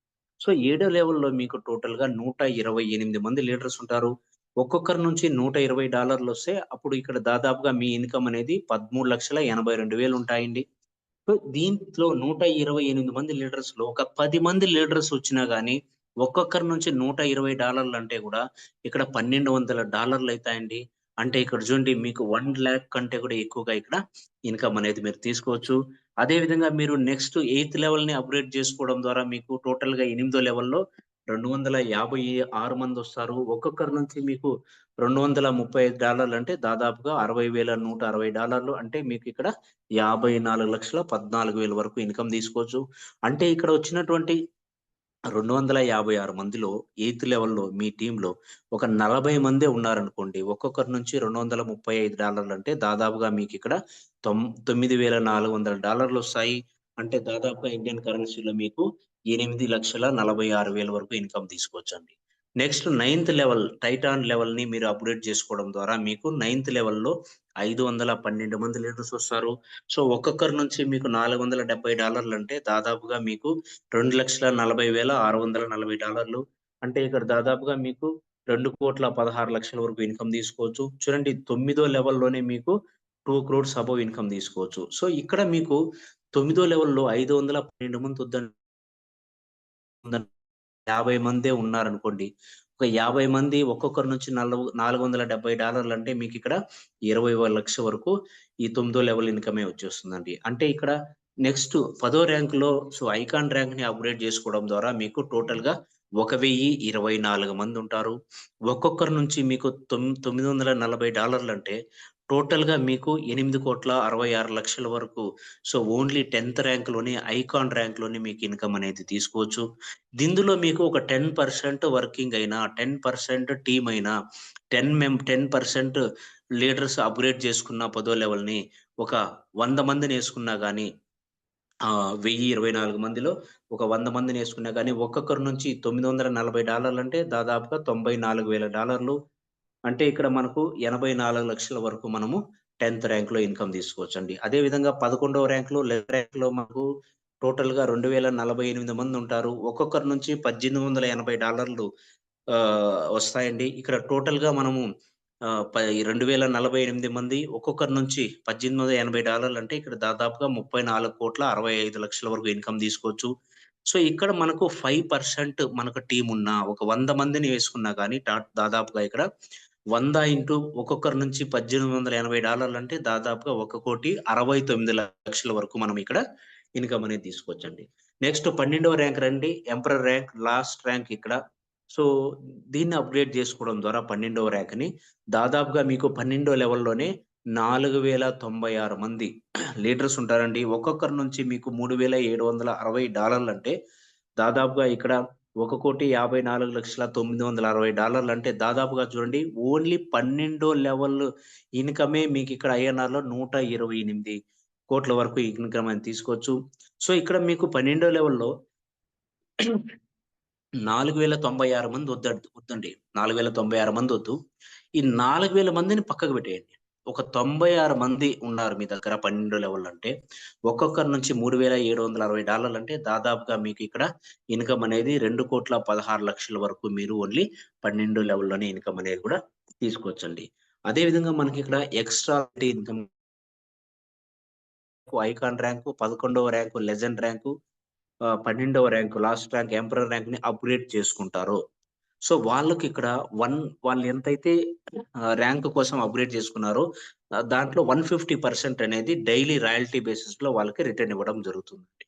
సో, ఏడో లెవెల్‌లో మీకు టోటల్‌గా 128 మంది లీడర్స్ ఉంటారు. ఒక్కొక్కరి నుంచి $120 అప్పుడు ఇక్కడ దాదాపుగా మీ ఇన్‌కమ్ అనేది 13,82,000 ఉంటాయండి. సో, దీంట్లో 128 మంది లీడర్స్‌లో ఒక 10 మంది లీడర్స్ వచ్చినా గాని, ఒక్కొక్కరి నుంచి $120 అంటే గూడా ఇక్కడ $1,200 అయితాయండి. అంటే ఇక్కడ చూడండి మీకు 1,00,000 కంటే కూడా ఎక్కువగా ఇక్కడ ఇన్‌కమ్ అనేది మీరు తీసుకోవచ్చు. అదే విధంగా మీరు నెక్స్ట్ ఎయిత్ లెవెల్‌ని అప్‌గ్రేడ్ చేసుకోవడం ద్వారా మీకు టోటల్‌గా ఎనిమిదో లెవెల్‌లో 256 మందొస్తారు. ఒక్కొక్కరి నుంచి మీకు $235 అంటే దాదాపుగా $60,160 అంటే మీకిక్కడ 54,14,000 వరకు ఇన్‌కమ్ తీసుకోవచ్చు. అంటే ఇక్కడ వచ్చినటువంటి 256 మందిలో ఎయిత్ లెవెల్‌లో మీ టీమ్‌లో ఒక 40 మందే ఉన్నారనుకోండి. ఒక్కొక్కరి నుంచి $235 అంటే దాదాపుగా మీకిక్కడ $9,400 అంటే దాదాపుగా ఇండియన్ కరెన్సీలో మీకు 8,46,000 వరకు ఇన్‌కమ్ తీసుకోవచ్చండి. నెక్స్ట్ నైన్త్ లెవెల్ టైటాన్ లెవెల్‌ని మీరు అప్‌గ్రేడ్ చేసుకోవడం ద్వారా మీకు నైన్త్ లెవెల్‌లో 512 మంది లీడర్స్ వస్తారు. సో, ఒక్కొక్కరి నుంచి మీకు $470 అంటే దాదాపుగా మీకు 2,40,640 అంటే ఇక్కడ దాదాపుగా మీకు 2,16,00,000 వరకు ఇన్‌కమ్ తీసుకోవచ్చు. చూడండి తొమ్మిదో లెవెల్‌లోనే మీకు 2,00,00,000 అబోవ్ ఇన్‌కమ్ తీసుకోవచ్చు. సో, ఇక్కడ మీకు తొమ్మిదో లెవెల్‌లో 512 మంది ఉందన్ 50 మందే ఉన్నారనుకోండి. ఒక ఒక 50 మంది ఒక్కొక్కరి నుంచి $470 అంటే మీకు ఇక్కడ 20 లక్షల వరకు ఈ 9థ్ లెవెల్ ఇన్‌కమే వచ్చేస్తుందండి. అంటే ఇక్కడ నెక్స్ట్ 10థ్ ర్యాంక్‌లో ఐకాన్ ర్యాంక్‌ని అప్‌గ్రేడ్ చేసుకోవడం ద్వారా మీకు టోటల్‌గా 1024 మంది ఉంటారు. ఒక్కొక్కరి నుంచి మీకు $940 అంటే టోటల్‌గా మీకు 8,66,00,000 వరకు ఓన్లీ 10థ్ ర్యాంక్‌లోనే ఐకాన్ ర్యాంక్‌లోనే మీకు ఇన్‌కమ్ అనేది తీసుకోవచ్చు. ఇందులో మీకు ఒక 10% వర్కింగ్ అయినా, 10% టీమ్ అయినా, 10% లీడర్స్ అప్‌గ్రేడ్ చేసుకున్న 10థ్ లెవెల్‌ని ఒక 100 మందినేసుకున్నా గాని 1024 మందిలో ఒక 100 మందినేసుకున్నా గాని ఒక్కొక్కరి నుంచి $940 అంటే దాదాపుగా $94,000 అంటే ఇక్కడ మనకు 84,00,000 వరకు మనము 10థ్ ర్యాంక్‌లో ఇన్‌కమ్ తీసుకోవచ్చండి. అదే విధంగా 11వ ర్యాంక్‌లో, 11th ర్యాంక్‌లో మనకు టోటల్‌గా 2048 మందుంటారు. ఒక్కొక్కరి నుంచి $1880 వస్తాయండి. ఇక్కడ టోటల్‌గా మనము 2048 మంది ఒక్కొక్కరి నుంచి $1880 అంటే ఇక్కడ దాదాపుగా 34,65,00,000 వరకు ఇన్‌కమ్ తీసుకోవచ్చు. ఇక్కడ మనకు 5% మనకు టీమ్ ఉన్నా, ఒక 100 మందిని వేసుకున్నా గానీ దాదాపుగా ఇక్కడ 100 ఇంటూ ఒక్కొక్కరి నుంచి $1880 అంటే దాదాపుగా 1,69,00,000 వరకు మనం ఇక్కడ ఇన్‌కమ్ అనేది తీసుకోవచ్చండి. నెక్స్ట్ 12వ ర్యాంక్ రండి. ఎంపరర్ ర్యాంక్ లాస్ట్ ర్యాంక్ ఇక్కడ. సో, దీన్ని అప్‌గ్రేడ్ చేసుకోవడం ద్వారా 12వ ర్యాంక్‌ని దాదాపుగా మీకు 12వ లెవెల్‌లోనే 4,096 మంది లీడర్స్ ఉంటారండి. ఒక్కొక్కరి నుంచి మీకు $3,760 అంటే దాదాపుగా ఇక్కడ 1,54,960 అంటే దాదాపుగా చూడండి ఓన్లీ 12వ లెవెల్ ఇన్‌కమే మీకిక్కడ ఐఎన్ఆర్‌లో 128 కోట్ల వరకు ఇన్‌కమ్ అని తీసుకోవచ్చు. ఇక్కడ మీకు 12వ లెవెల్‌లో 4,096 మంది వద్దండి. 4,096 మంది వద్దు. ఈ 4,000 మందిని పక్కకు పెట్టేయండి. ఒక 96 మంది ఉన్నారు మీ దగ్గర 12 లెవెల్ అంటే, ఒక్కొక్కరి నుంచి $3,760 అంటే దాదాపుగా మీకు ఇక్కడ ఇన్‌కమ్ అనేది 2,16,00,000 వరకు మీరు ఓన్లీ 12 లెవెల్‌లోనే ఇన్‌కమ్ అనేది కూడా తీసుకోవచ్చండి. అదే విధంగా మనకి ఇక్కడ ఎక్స్‌ట్రా ఇన్‌కమ్ ఐకాన్ ర్యాంకు, 11వ ర్యాంకు లెజెండ్ ర్యాంకు, 12వ ర్యాంకు లాస్ట్ ర్యాంక్ ఎంపరర్ ర్యాంక్‌ని అప్‌గ్రేడ్ చేసుకుంటారో వాళ్ళకిక్కడ వాళ్ళు ఎంతైతే ర్యాంక్ కోసం అప్‌గ్రేడ్ చేసుకున్నారో దాంట్లో 150% అనేది డైలీ రాయల్టీ బేసిస్‌లో వాళ్ళకి రిటర్న్ ఇవ్వడం జరుగుతుందండి.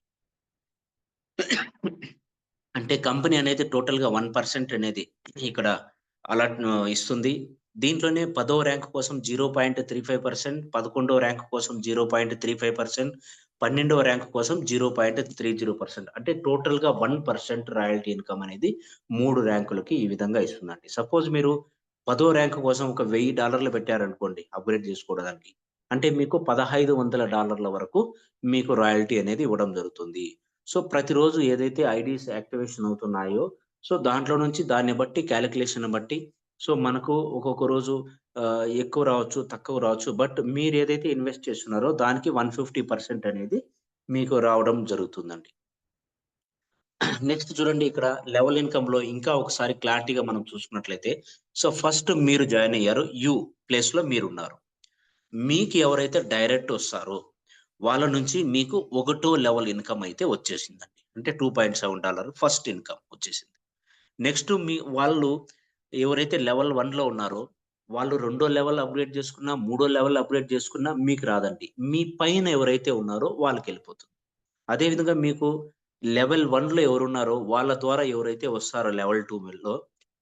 అంటే కంపెనీ అనేది టోటల్‌గా 1% అనేది ఇక్కడ అలాట్ ఇస్తుంది. దీంట్లోనే 10వ ర్యాంక్ కోసం 0.35%, 11వ ర్యాంక్ కోసం 0.35%, 12వ ర్యాంక్ కోసం 0.30% అంటే టోటల్‌గా 1% రాయల్టీ ఇన్‌కమ్ అనేది 3 ర్యాంకులకి ఈ విధంగా ఇస్తుందండి. సపోజ్ మీరు 10వ ర్యాంక్ కోసం ఒక $1000 పెట్టారనుకోండి అప్‌గ్రేడ్ చేసుకోవడానికి. అంటే మీకు $1,500 వరకు మీకు రాయల్టీ అనేది ఇవ్వడం జరుగుతుంది. ప్రతిరోజు ఏదైతే ఐడీస్ యాక్టివేషన్ అవుతున్నాయో, దాంట్లో నుంచి దాన్ని బట్టి కాలిక్యులేషన్‌ని బట్టి మనకు ఒక్కొక్క రోజు ఎక్కువ రావచ్చు, తక్కువ రావచ్చు. బట్ మీరేదైతే ఇన్వెస్ట్ చేస్తున్నారో దానికి 150% అనేది మీకు రావడం జరుగుతుందండి. నెక్స్ట్ చూడండి ఇక్కడ లెవెల్ ఇన్‌కమ్‌లో ఇంకా ఒకసారి క్లారిటీగా మనం చూసుకున్నట్లయితే, ఫస్ట్ మీరు జాయిన్ అయ్యారు. ప్లేస్‌లో మీరున్నారు. మీకు ఎవరైతే డైరెక్ట్ వస్తారో వాళ్ళ నుంచి మీకు ఒకటో లెవెల్ ఇన్‌కమ్ అయితే వచ్చేసిందండి. అంటే $2.7 ఫస్ట్ ఇన్‌కమ్ వచ్చేసింది. నెక్స్ట్ వాళ్ళు ఎవరైతే లెవెల్ 1లో ఉన్నారో వాళ్ళు రెండో లెవెల్ అప్‌గ్రేడ్ చేసుకున్నా, మూడో లెవెల్ అప్‌గ్రేడ్ చేసుకున్నా మీకు రాదండి. మీ పైన ఎవరైతే ఉన్నారో వాళ్ళకెళ్ళిపోతుంది. అదే విధంగా మీకు లెవెల్ 1లో ఎవరున్నారో వాళ్ళ ద్వారా ఎవరైతే వస్తారో లెవెల్ 2లో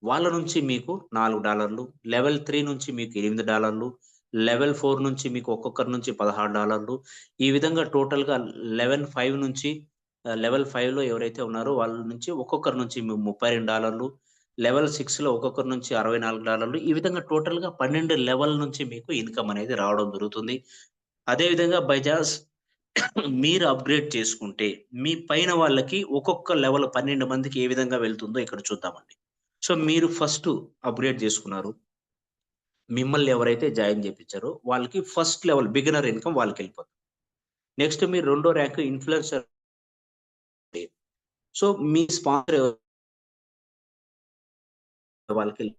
వాళ్ళ నుంచి మీకు $4, లెవెల్ 3 నుంచి మీకు $8, లెవెల్ 4 నుంచి మీకు ఒక్కొక్కరి నుంచి $16 ఈ విధంగా టోటల్‌గా లెవెల్ 5లో ఎవరైతే ఉన్నారో వాళ్ళ నుంచి ఒక్కొక్కరి నుంచి $32, లెవెల్ 6లో ఒక్కొక్కరి నుంచి $64 ఈ విధంగా టోటల్‌గా 12 లెవెల్ నుంచి మీకు ఇన్‌కమ్ అనేది రావడం జరుగుతుంది. అదే విధంగా బై చాన్స్ మీరు అప్‌గ్రేడ్ చేసుకుంటే మీ పైన వాళ్ళకి ఒక్కొక్క లెవెల్ 12 మందికి ఏ విధంగా వెళ్తుందో ఇక్కడ చూద్దామండి. మీరు ఫస్ట్ అప్‌గ్రేడ్ చేసుకున్నారు. మిమ్మల్ని ఎవరైతే జాయిన్ చేపిచ్చారో వాళ్ళకి ఫస్ట్ లెవెల్ బిగినర్ ఇన్‌కమ్ వాళ్ళకెళ్ళిపోతుంది. నెక్స్ట్ మీరు రెండో ర్యాంక్ ఇన్‌ఫ్లుయెన్సర్. మీ స్పాన్సర్ వాళ్ళకెళ్ళి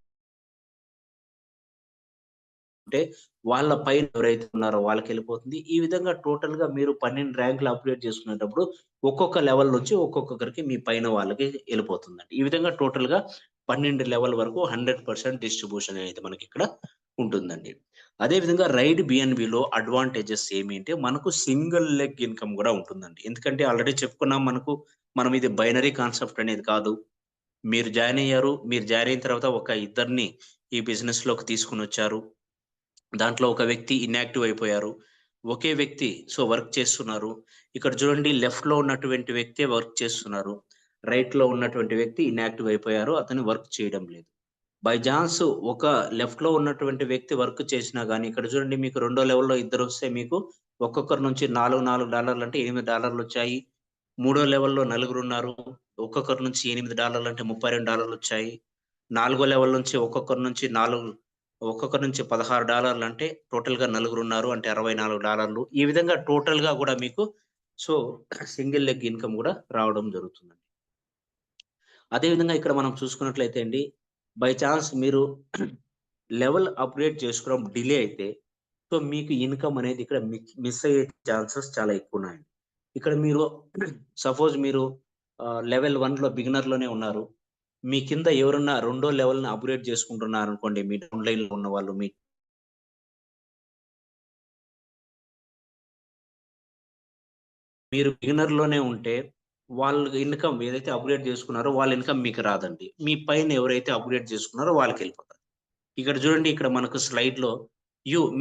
అంటే వాళ్ళ పైన ఎవరైతే ఉన్నారో వాళ్ళకెళ్ళిపోతుంది. ఈ విధంగా టోటల్‌గా మీరు 12 ర్యాంక్‌లు అప్‌గ్రేడ్ చేసుకునేటప్పుడు ఒక్కొక్క లెవెల్ నుంచి ఒక్కొక్కరికి మీ పైన వాళ్ళకి ఎళ్ళిపోతుందండి. ఈ విధంగా టోటల్‌గా 12 లెవెల్ వరకు 100% డిస్ట్రిబ్యూషన్ అనేది మనకి ఇక్కడ ఉంటుందండి. అదేవిధంగా రైడ్ బిఎన్‌బిలో అడ్వాంటేజెస్ ఏమి అంటే మనకు సింగిల్ లెగ్ ఇన్‌కమ్ గూడా ఉంటుందండి. ఎందుకంటే ఆల్రెడీ చెప్పుకున్నాం మనం ఇది బైనరీ కాన్సెప్ట్ అనేది కాదు. మీరు జాయిన్ అయ్యారు. మీరు జాయిన్ అయిన తర్వాత ఒక ఇద్దరిని ఈ బిజినెస్‌లోకి తీసుకొనొచ్చారు. దాంట్లో ఒక వ్యక్తి ఇన్‌యాక్టివ్ అయిపోయారు. ఒకే వ్యక్తి వర్క్ చేస్తున్నారు. ఇక్కడ చూడండి లెఫ్ట్‌లో ఉన్నటువంటి వ్యక్తే వర్క్ చేస్తున్నారు. రైట్‌లో ఉన్నటువంటి వ్యక్తి ఇన్‌యాక్టివ్ అయిపోయారు. అతను వర్క్ చేయడం లేదు. బై చాన్స్ ఒక లెఫ్ట్‌లో ఉన్నటువంటి వ్యక్తి వర్క్ చేసినా గాని ఇక్కడ చూడండి మీకు రెండో లెవెల్‌లో ఇద్దరొస్తే మీకు ఒక్కొక్కరి నుంచి $4 అంటే $8 వచ్చాయి. మూడో లెవెల్‌లో నలుగురున్నారు. ఒక్కొక్కరి నుంచి $8 అంటే $32 వచ్చాయి. నాలుగో లెవెల్ నుంచి ఒక్కొక్కరి నుంచి $16 అంటే టోటల్‌గా నలుగురున్నారు. అంటే $64. ఈ విధంగా టోటల్‌గా గూడా మీకు సో, సింగిల్ లెగ్ ఇన్‌కమ్ గూడా రావడం జరుగుతుందండి. అదే విధంగా ఇక్కడ మనం చూసుకున్నట్లయితే అండి, బై చాన్స్ మీరు లెవెల్ అప్‌గ్రేడ్ చేసుకోవడం డిలే అయితే, మీకు ఇన్‌కమ్ అనేది ఇక్కడ మిస్ అయ్యే ఛాన్సెస్ చాలా ఎక్కువున్నాయండి. ఇక్కడ మీరు సపోజ్ మీరు లెవెల్ 1లో బిగినర్‌లోనే ఉన్నారు. మీ కింద ఎవరన్నా రెండో లెవెల్‌ని అప్‌గ్రేడ్ చేసుకుంటున్నారనుకోండి, మీ డౌన్‌లైన్‌లో ఉన్నవాళ్ళు మీరు బిగినర్‌లోనే ఉంటే, వాళ్ళ ఇన్‌కమ్ ఏదైతే అప్‌గ్రేడ్ చేసుకున్నారో వాళ్ళ ఇన్‌కమ్ మీకు రాదండి. మీ పైన ఎవరైతే అప్‌గ్రేడ్ చేసుకున్నారో వాళ్ళకెళ్ళిపోతది. ఇక్కడ చూడండి ఇక్కడ మనకు స్లైడ్‌లో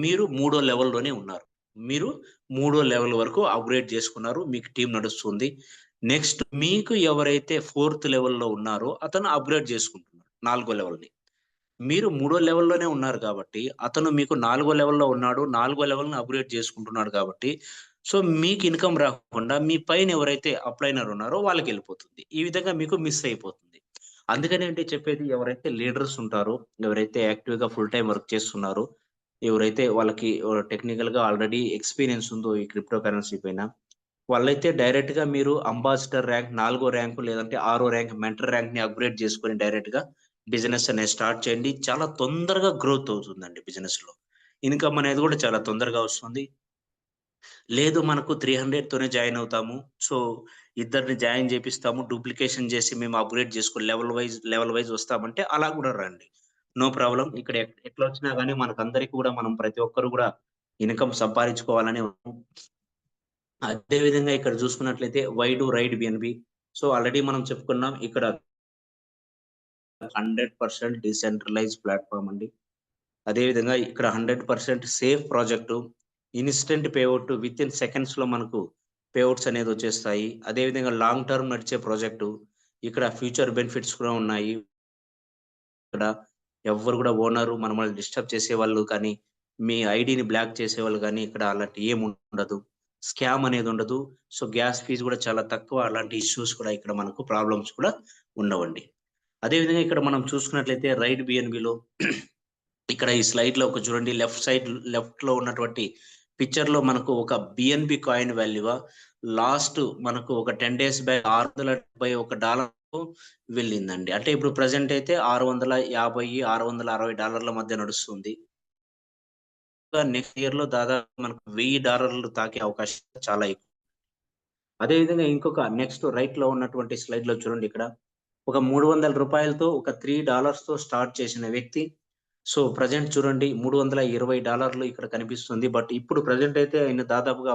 మీరు మూడో లెవెల్‌లోనే ఉన్నారు. మీరు మూడో లెవెల్ వరకు అప్‌గ్రేడ్ చేసుకున్నారు. మీకు టీమ్ నడుస్తుంది. నెక్స్ట్ మీకు ఎవరైతే ఫోర్త్ లెవెల్‌లో ఉన్నారో అతను అప్‌గ్రేడ్ చేసుకుంటున్నాడు. నాలుగో లెవెల్‌ని. మీరు మూడో లెవెల్‌లోనే ఉన్నారు కాబట్టి, అతను మీకు నాలుగో లెవెల్‌లో ఉన్నాడు. నాలుగో లెవెల్‌ని అప్‌గ్రేడ్ చేసుకుంటున్నాడు కాబట్టి, మీకు ఇన్‌కమ్ రాకుండా మీ పైన ఎవరైతే అప్‌లైనర్ ఉన్నారో వాళ్ళకెళ్ళిపోతుంది. ఈ విధంగా మీకు మిస్ అయిపోతుంది. అందుకనే అంటే చెప్పేది ఎవరైతే లీడర్స్ ఉంటారో, ఎవరైతే యాక్టివ్‌గా ఫుల్ టైమ్ వర్క్ చేస్తున్నారో, ఎవరైతే వాళ్ళకి టెక్నికల్‌గా ఆల్రెడీ ఎక్స్‌పీరియన్స్ ఉందో ఈ క్రిప్టో కరెన్సీ పైన, వాళ్ళైతే డైరెక్ట్‌గా మీరు అంబాసిడర్ ర్యాంక్, నాలుగో ర్యాంక్ లేదంటే ఆరో ర్యాంక్, మెంటర్ ర్యాంక్‌ని అప్‌గ్రేడ్ చేసుకొని డైరెక్ట్‌గా బిజినెస్ అనేది స్టార్ట్ చేయండి. చాలా తొందరగా గ్రోత్ అవుతుందండి బిజినెస్‌లో. ఇన్‌కమ్ అనేది కూడా చాలా తొందరగా వస్తుంది. లేదు మనకు 300 తోనే జాయిన్ అవుతాము. సో, ఇద్దరిని జాయిన్ చేపిస్తాము. డూప్లికేషన్ చేసి మేము అప్‌గ్రేడ్ చేసుకొని లెవెల్ వైస్ వస్తామంటే అలా కూడా రండి. No problem. ఇక్కడ ఎట్లా వచ్చినా గాని మనకందరికి కూడా మనం ప్రతి ఒక్కరు కూడా ఇన్‌కమ్ సంపాదించుకోవాలనే అదే విధంగా ఇక్కడ చూసుకున్నట్లయితే why do ride BNB. Already మనం చెప్పుకున్నాం ఇక్కడ 100% డీసెంట్రలైజ్డ్ ప్లాట్‌ఫార్మ్ అండి. అదే విధంగా ఇక్కడ 100% safe project. Instant payout within సెకండ్స్‌లో మనకు పేఔట్స్ అనేది వచ్చేస్తాయి. అదే విధంగా లాంగ్ టర్మ్ నడిచే ప్రాజెక్టు. ఇక్కడ ఫ్యూచర్ బెనిఫిట్స్ కూడా ఉన్నాయి. ఇక్కడ ఎవ్వరు కూడా ఓనరు మనమల్ని డిస్టర్బ్ చేసేవాళ్ళు కానీ, మీ ఐడీని బ్లాక్ చేసేవాళ్ళు గానీ, ఇక్కడ అలాంటి ఏముండదు. స్కామ్ అనేది ఉండదు. గ్యాస్ ఫీస్ కూడా చాలా తక్కువ. అలాంటి ఇష్యూస్ కూడా ఇక్కడ మనకు ప్రాబ్లమ్స్ కూడా ఉండవండి. అదే విధంగా ఇక్కడ మనం చూసుకున్నట్లయితే రైడ్ బిఎన్‌బిలో ఇక్కడ ఈ స్లైడ్‌లో ఒక చూడండి లెఫ్ట్‌లో ఉన్నటువంటి పిక్చర్‌లో మనకు ఒక బిఎన్‌బి కాయిన్ వాల్యూవ లాస్ట్ మనకు ఒక 10 డేస్ బ్యాక్ $671 వెళ్ళిందండి. అంటే ఇప్పుడు ప్రెజెంట్ అయితే 650, $660 మధ్య నడుస్తుంది. నెక్స్ట్ ఇయర్‌లో దాదాపు మనకు $1000 తాకే అవకాశం చాలా ఎక్కువ. అదే విధంగా ఇంకొక నెక్స్ట్ రైట్‌లో ఉన్నటువంటి స్లైడ్‌లో చూడండి ఇక్కడ. ఒక $300 ఒక $3 స్టార్ట్ చేసిన వ్యక్తి ప్రెజెంట్ చూడండి $320 ఇక్కడ కనిపిస్తుంది. బట్ ఇప్పుడు ప్రెజెంట్ అయితే ఆయన దాదాపుగా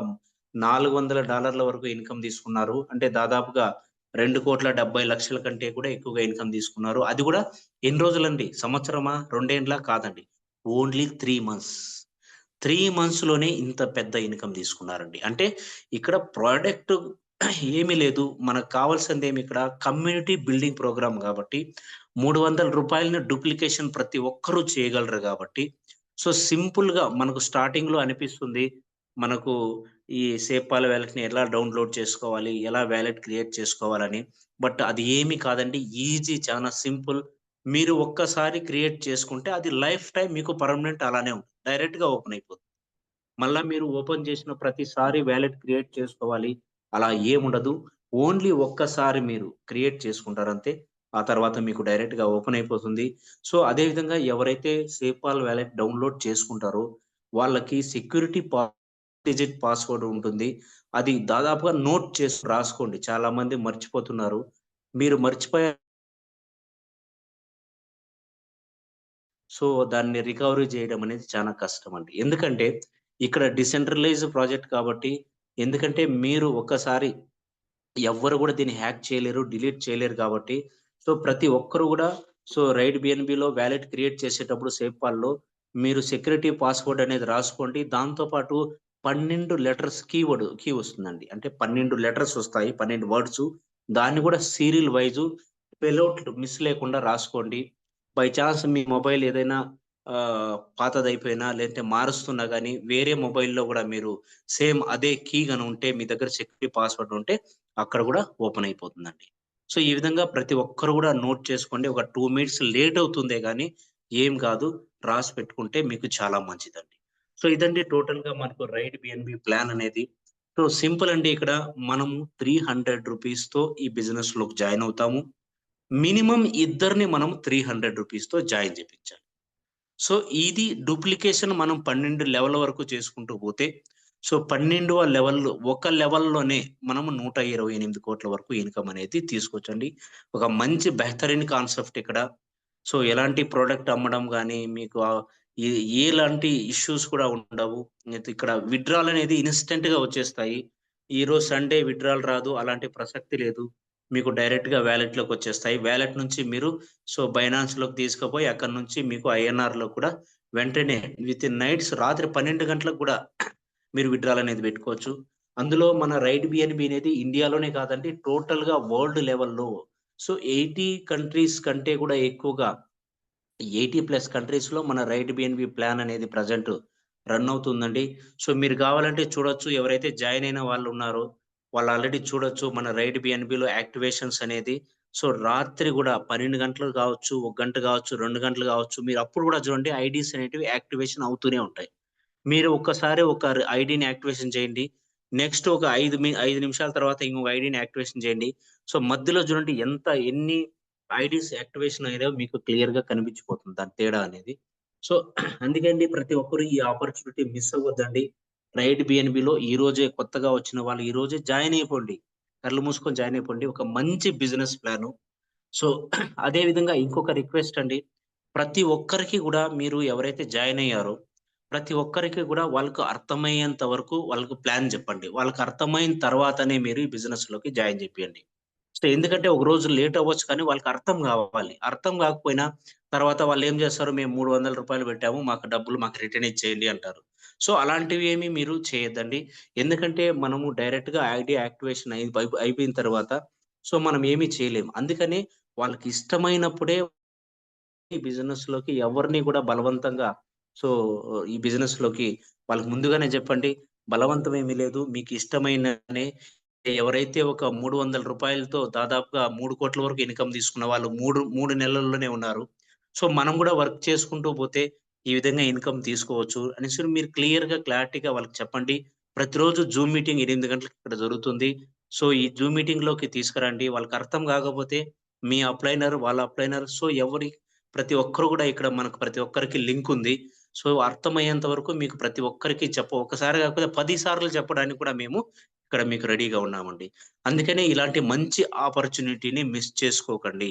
$400 వరకు ఇన్‌కమ్ తీసుకున్నారు. అంటే దాదాపుగా 2,70,00,000 కంటే కూడా ఎక్కువగా ఇన్‌కమ్ తీసుకున్నారు. అది కూడా ఎన్ని రోజులండి? సంవత్సరమా? రెండేండ్లా? కాదండి. Only 3 months. 3 మంత్స్‌లోనే ఇంత పెద్ద ఇన్‌కమ్ తీసుకున్నారండి. అంటే ఇక్కడ ప్రొడక్ట్ ఏమీ లేదు. మనకు కావాల్సిందేమి ఇక్కడ కమ్యూనిటీ బిల్డింగ్ ప్రోగ్రామ్ గాబట్టి, రూ. 300ని డూప్లికేషన్ ప్రతి ఒక్కరు చేయగలరు గాబట్టి, సింపుల్‌గా మనకు స్టార్టింగ్‌లో అనిపిస్తుంది. మనకు ఈ సేపాల్ వాలెట్‌ని ఎలా డౌన్‌లోడ్ చేసుకోవాలి? ఎలా వాలెట్ క్రియేట్ చేసుకోవాలని. బట్ అది ఏమి కాదండి. ఈజీ చానా సింపుల్. మీరు ఒక్కసారి క్రియేట్ చేసుకుంటే అది లైఫ్ టైమ్ మీకు పర్మనెంట్ అలానే ఉంటుంది. డైరెక్ట్‌గా ఓపెన్ అయిపోతుంది. మళ్ళా మీరు ఓపెన్ చేసిన ప్రతిసారి వాలెట్ క్రియేట్ చేసుకోవాలి. అలా ఏముండదు. ఓన్లీ ఒక్కసారి మీరు క్రియేట్ చేసుకుంటారంతే. ఆ తర్వాత మీకు డైరెక్ట్‌గా ఓపెన్ అయిపోతుంది. అదే విధంగా ఎవరైతే సేపాల్ వాలెట్ డౌన్‌లోడ్ చేసుకుంటారో, వాళ్ళకి సెక్యూరిటీ డిజిట్ పాస్వర్డ్ ఉంటుంది. అది దాదాపుగా నోట్ చేసి రాసుకోండి. చాలామంది మర్చిపోతున్నారు. మీరు మర్చిపోయారు సో దాన్ని రికవరీ చేయడం అనేది చాలా కష్టం అండి. ఎందుకంటే ఇక్కడ డిసెంట్రలైజ్ ప్రాజెక్ట్ కాబట్టి, ఎందుకంటే మీరు ఒక్కసారి ఎవ్వరు గూడా దీన్ని హ్యాక్ చేయలేరు, డిలీట్ చేయలేరు కాబట్టి, సో ప్రతి ఒక్కరు గూడా సో రైట్ బిఎన్‌బిలో వాలెట్ క్రియేట్ చేసేటప్పుడు సేఫ్‌పాల్‌లో మీరు సెక్యూరిటీ పాస్‌వర్డ్ అనేది రాసుకోండి. దాంతో పాటు 12 లెటర్స్ కీ వస్తుందండి. అంటే 12 లెటర్స్ వస్తాయి. 12 వర్డ్సు. దాన్ని గూడా serial Vaisu spell out miss లేకుండా రాసుకోండి. బై చాన్స్ మీ మొబైల్ ఏదైనా పాతదయిపోయినా లేదంటే మారుస్తున్నా గానీ, వేరే మొబైల్‌లో గూడా మీరు సేమ్ అదే కీ గాని ఉంటే మీ దగ్గర సెక్యూరిటీ పాస్‌వర్డ్ ఉంటే అక్కడ గూడా ఓపెన్ అయిపోతుందండి. సో, ఈ విధంగా ప్రతి ఒక్కరు గూడా నోట్ చేసుకోండి. ఒక 2 మినిట్స్ లేట్ అవుతుందే గానీ, ఏం కాదు. రాసి పెట్టుకుంటే మీకు చాలా మంచిదండి. సో, ఇదండి టోటల్‌గా మనకు రైట్ బిఎన్‌బి ప్లాన్ అనేది. సో, సింపుల్ అండి ఇక్కడ మనము రూ. 300తో ఈ బిజినెస్‌లోకి జాయిన్ అవుతాము. మినిమమ్ ఇద్దరిని మనం రూ. 300తో జాయిన్ చేపించాలి. సో, ఇది డూప్లికేషన్ మనం 12 లెవెల్ వరకు చేసుకుంటూ పోతే, సో, 12వ లెవెల్ ఒక లెవెల్‌లోనే మనము 128,00,00,000 వరకు ఇన్‌కమ్ అనేది తీసుకోవచ్చండి. ఒక మంచి బెహతరీన్ కాన్సెప్ట్ ఇక్కడ. సో, ఎలాంటి ప్రొడక్ట్ అమ్మడం గాని, మీకు ఎ ఎలాంటి ఇష్యూస్ కూడా ఉండవు. ఇక్కడ విత్‌డ్రాల్ అనేది ఇన్‌స్టంట్‌గా వచ్చేస్తాయి. ఈరోజు సండే విత్‌డ్రాల్ రాదు. అలాంటి ప్రసక్తి లేదు. మీకు డైరెక్ట్‌గా వాలెట్‌లోకొచ్చేస్తాయి. వాలెట్ నుంచి మీరు సో, బైనాన్స్‌లోకి తీసుకుపోయి అక్కడి నుంచి మీకు ఐఎన్ఆర్‌లో కూడా వెంటనే వితిన్ నైట్స్ రాత్రి 12 గంటలకు కూడా మీరు విత్‌డ్రాల్ అనేది పెట్టుకోవచ్చు. అందులో మన రైట్ బిఎన్‌బి అనేది ఇండియాలోనే కాదండి టోటల్‌గా వరల్డ్ లెవెల్‌లో సో, 80 కంట్రీస్ కంటే కూడా ఎక్కువగా 80+ కంట్రీస్‌లో మన రైట్ బిఎన్‌బి ప్లాన్ అనేది ప్రెజెంట్ రన్ అవుతుందండి. సో, మీరు కావాలంటే చూడొచ్చు. ఎవరైతే జాయిన్ అయిన వాళ్ళున్నారో, వాళ్ళు ఆల్రెడీ చూడొచ్చు. మన రైట్ బిఎన్‌బిలో యాక్టివేషన్స్ అనేది. సో, రాత్రి గూడా 12 గంటలు కావచ్చు, 1 గంట కావచ్చు, 2 గంటలు కావచ్చు. మీరు అప్పుడు గూడా చూడండి ఐడీస్ అనేటివి యాక్టివేషన్ అవుతూనే ఉంటాయి. మీరు ఒక్కసారి ఒక ఐడీని యాక్టివేషన్ చేయండి. నెక్స్ట్ ఒక 5 నిమిషాల తర్వాత ఇంకొక ఐడీని యాక్టివేషన్ చేయండి. సో, మధ్యలో చూడండి ఎన్ని ఐడీస్ యాక్టివేషన్ అయ్యాయో మీకు క్లియర్‌గా కనిపించిపోతుంది దాని తేడా అనేది. సో, అందుకే అండి ప్రతి ఒక్కరు ఈ ఆపర్చునిటీ మిస్ అవ్వద్దండి. రైట్ బిఎన్‌బిలో ఈ రోజే కొత్తగా వచ్చిన వాళ్ళు ఈ రోజే జాయిన్ అయిపోండి. కళ్ళు మూసుకొని జాయిన్ అయిపోండి. ఒక మంచి బిజినెస్ ప్లాను. సో, అదే విధంగా ఇంకొక రిక్వెస్ట్ అండి. ప్రతి ఒక్కరికి గూడా మీరు ఎవరైతే జాయిన్ అయ్యారో, ప్రతి ఒక్కరికి గూడా వాళ్ళకు అర్థమయ్యేంత వరకు వాళ్ళకు ప్లాన్ జెప్పండి. వాళ్ళకి అర్థమైన తర్వాతనే మీరు ఈ బిజినెస్‌లోకి జాయిన్ జేపియండి. సో, ఎందుకంటే ఒక రోజు లేట్ అవ్వచ్చు కానీ వాళ్ళకి అర్థం గావాలి. అర్థం గాకపోయినా తర్వాత వాళ్ళేం జేస్తారు, మేము రూ. 300 పెట్టాము. మాకు రిటర్న్ ఇచ్చేయండి అంటారు. సో, అలాంటివి ఏమి మీరు చేయొద్దండి. ఎందుకంటే మనము డైరెక్ట్‌గా ఐడీ యాక్టివేషన్ అయిపోయిన తర్వాత సో, మనం ఏమి చేయలేము. అందుకని వాళ్ళకి ఇష్టమైనప్పుడే ఈ బిజినెస్‌లోకి ఎవరిని కూడా బలవంతంగా సో, ఈ బిజినెస్‌లోకి వాళ్ళకి ముందుగానే జెప్పండి. బలవంతం ఏమీ లేదు. మీకు ఇష్టమైననే ఎవరైతే ఒక రూ. 300తో దాదాపుగా 3,00,00,000 వరకు ఇన్‌కమ్ తీసుకున్న వాళ్ళు 3 నెలల్లోనే ఉన్నారు. సో, మనం గూడా వర్క్ చేసుకుంటూ పోతే ఈ విధంగా ఇన్‌కమ్ తీసుకోవచ్చు అనేసి మీరు క్లియర్‌గా, క్లారిటీగా వాళ్ళకి చెప్పండి. ప్రతిరోజు జూమ్ మీటింగ్ 8 గంటలకి ఇక్కడ జరుగుతుంది. సో, ఈ జూమ్ మీటింగ్‌లోకి తీసుకురండి. వాళ్ళకి అర్థం కాకపోతే మీ అప్లైనర్, వాళ్ళ అప్లైనర్ సో, ప్రతి ఒక్కరు గూడా ఇక్కడ మనకు ప్రతి ఒక్కరికి లింక్ ఉంది. సో, అర్థమయ్యేంత వరకు మీకు ప్రతి ఒక్కరికి ఒక్కసారి కాకపోతే 10 సార్లు చెప్పడానికి కూడా మేము ఇక్కడ మీకు రెడీగా ఉన్నామండి. అందుకనే ఇలాంటి మంచి ఆపర్చునిటీని మిస్ చేసుకోకండి.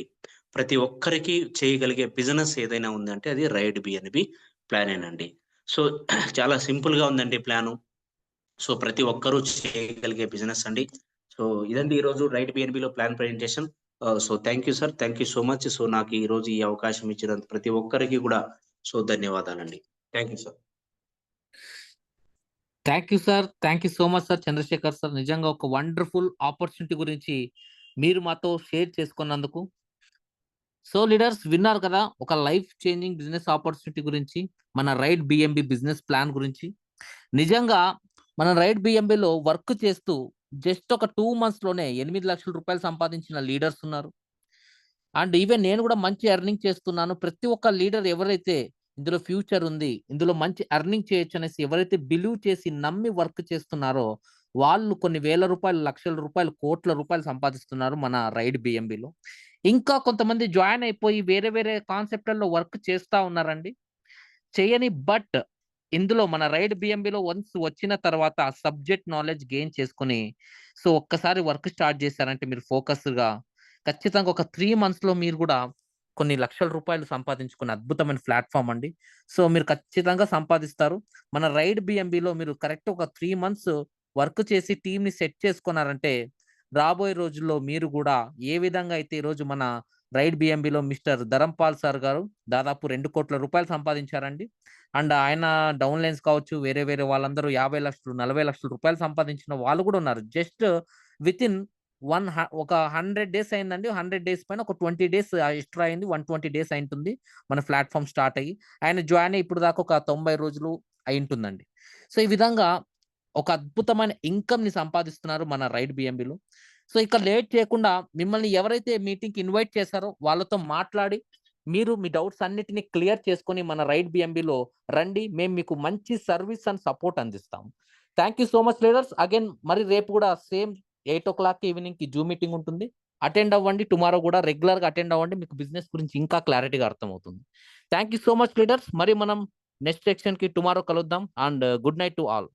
ప్రతి ఒక్కరికి చేయగలిగే బిజినెస్ ఏదైనా ఉందంటే అది రైడ్ బిఎన్‌బి ప్లానేనండి. సో, చాలా సింపుల్‌గా ఉందండి ప్లాను. సో, ప్రతి ఒక్కరు చేయగలిగే బిజినెస్ అండి. సో, ఇదండి ఈరోజు రైట్ బిఎన్‌బిలో plan presentation. So, thank you sir. Thank you so much. So, నాకు ఈరోజు ఈ అవకాశం ఇచ్చినందుకు ప్రతి ఒక్కరికి కూడా సో, ధన్యవాదాలండి. Thank you sir. Thank you sir. Thank you so much sir Chandrashekar sir. నిజంగా ఒక వండర్‌ఫుల్ ఆపర్చునిటీ గురించి మీరు మాతో షేర్ చేసుకున్నందుకు. సో లీడర్స్ విన్నారు కదా! ఒక లైఫ్ చేంజింగ్ బిజినెస్ ఆపర్చునిటీ గురించి, మన రైట్ బిఎంబి బిజినెస్ ప్లాన్ గురించి. నిజంగా మన రైట్ బిఎంబిలో వర్క్ చేస్తూ జస్ట్ ఒక 2 మంత్స్‌లోనే రూ. 8,00,000 సంపాదించిన లీడర్స్ ఉన్నారు. అండ్ ఈవెన్ నేను కూడా మంచి ఎర్నింగ్ చేస్తున్నాను. ప్రతి ఒక్క లీడర్ ఎవరైతే ఇందులో ఫ్యూచర్ ఉంది, ఇందులో మంచి ఎర్నింగ్ చేయొచ్చనేసి ఎవరైతే బిలీవ్ చేసి నమ్మి వర్క్ చేస్తున్నారో, వాళ్ళు కొన్ని వేల రూపాయలు, లక్షల రూపాయలు, కోట్ల రూపాయలు సంపాదిస్తున్నారు మన రైడ్ బిఎంబిలో. ఇంకా కొంతమంది జాయిన్ అయిపోయి వేరే వేరే కాన్సెప్ట్‌లలో వర్క్ చేస్తా ఉన్నారండి. చేయని బట్ ఇందులో మన రైడ్ బిఎంబిలో వన్స్ వచ్చిన తర్వాత సబ్జెక్ట్ నాలెడ్జ్ గెయిన్ చేసుకొని, సో ఒక్కసారి వర్క్ స్టార్ట్ చేశారంటే మీరు ఫోకస్‌గా ఖచ్చితంగా ఒక 3 మంత్స్‌లో మీరు గూడా కొన్ని లక్షల రూపాయలు సంపాదించుకునే అద్భుతమైన ప్లాట్ఫామ్ అండి. సో మీరు ఖచ్చితంగా సంపాదిస్తారు. మన రైడ్ బిఎంబిలో మీరు కరెక్ట్ ఒక 3 మంత్స్ వర్క్ చేసి టీమ్‌ని సెట్ చేసుకున్నారంటే, రాబోయే రోజుల్లో మీరు గూడా ఏ విధంగా అయితే ఈరోజు మన రైడ్ బిఎంబిలో మిస్టర్ ధరంపాల్ సార్ గారు దాదాపు 2,00,00,000 సంపాదించారండి. అండ్ ఆయన డౌన్ లైన్స్ కావచ్చు, వేరే వేరే వాళ్ళందరూ 50,00,000, 40,00,000 రూపాయలు సంపాదించిన వాళ్ళు గూడా ఉన్నారు. జస్ట్ వితిన్ ఒక 100 డేస్ అయిందండి. 100 డేస్ పైన ఒక 20 డేస్ ఎక్స్‌ట్రా అయింది. 120 డేస్ అయింటుంది. మన ప్లాట్‌ఫార్మ్ స్టార్ట్ అయ్యి. ఆయన జాయిన్ అయ్యి ఇప్పుడు దాకా ఒక 90 రోజులు అయింటుందండి. సో, ఈ విధంగా ఒక అద్భుతమైన ఇన్‌కమ్‌ని సంపాదిస్తున్నారు మన రైడ్ బిఎంబిలో. సో, ఇక లేట్ చేయకుండా మిమ్మల్ని ఎవరైతే మీటింగ్‌కి ఇన్వైట్ చేశారో వాళ్ళతో మాట్లాడి, మీరు మీ డౌట్స్ అన్నిటిని క్లియర్ చేసుకొని మన రైడ్ బిఎంబిలో రండి. మేము మీకు మంచి సర్వీస్ అండ్ సపోర్ట్ అందిస్తాము. Thank you so much leaders. Again మరి రేపు కూడా సేమ్ 8:00 ఈవినింగ్‌కి జూమ్ మీటింగ్ ఉంటుంది. అటెండ్ అవ్వండి. టుమారో కూడా రెగ్యులర్‌గా అటెండ్ అవ్వండి. మీకు బిజినెస్ గురించి ఇంకా క్లారిటీగా అర్థమవుతుంది. Thank you so much leaders. మరి మనం నెక్స్ట్ సెక్షన్‌కి టుమారో కలుద్దాం. And good night to all.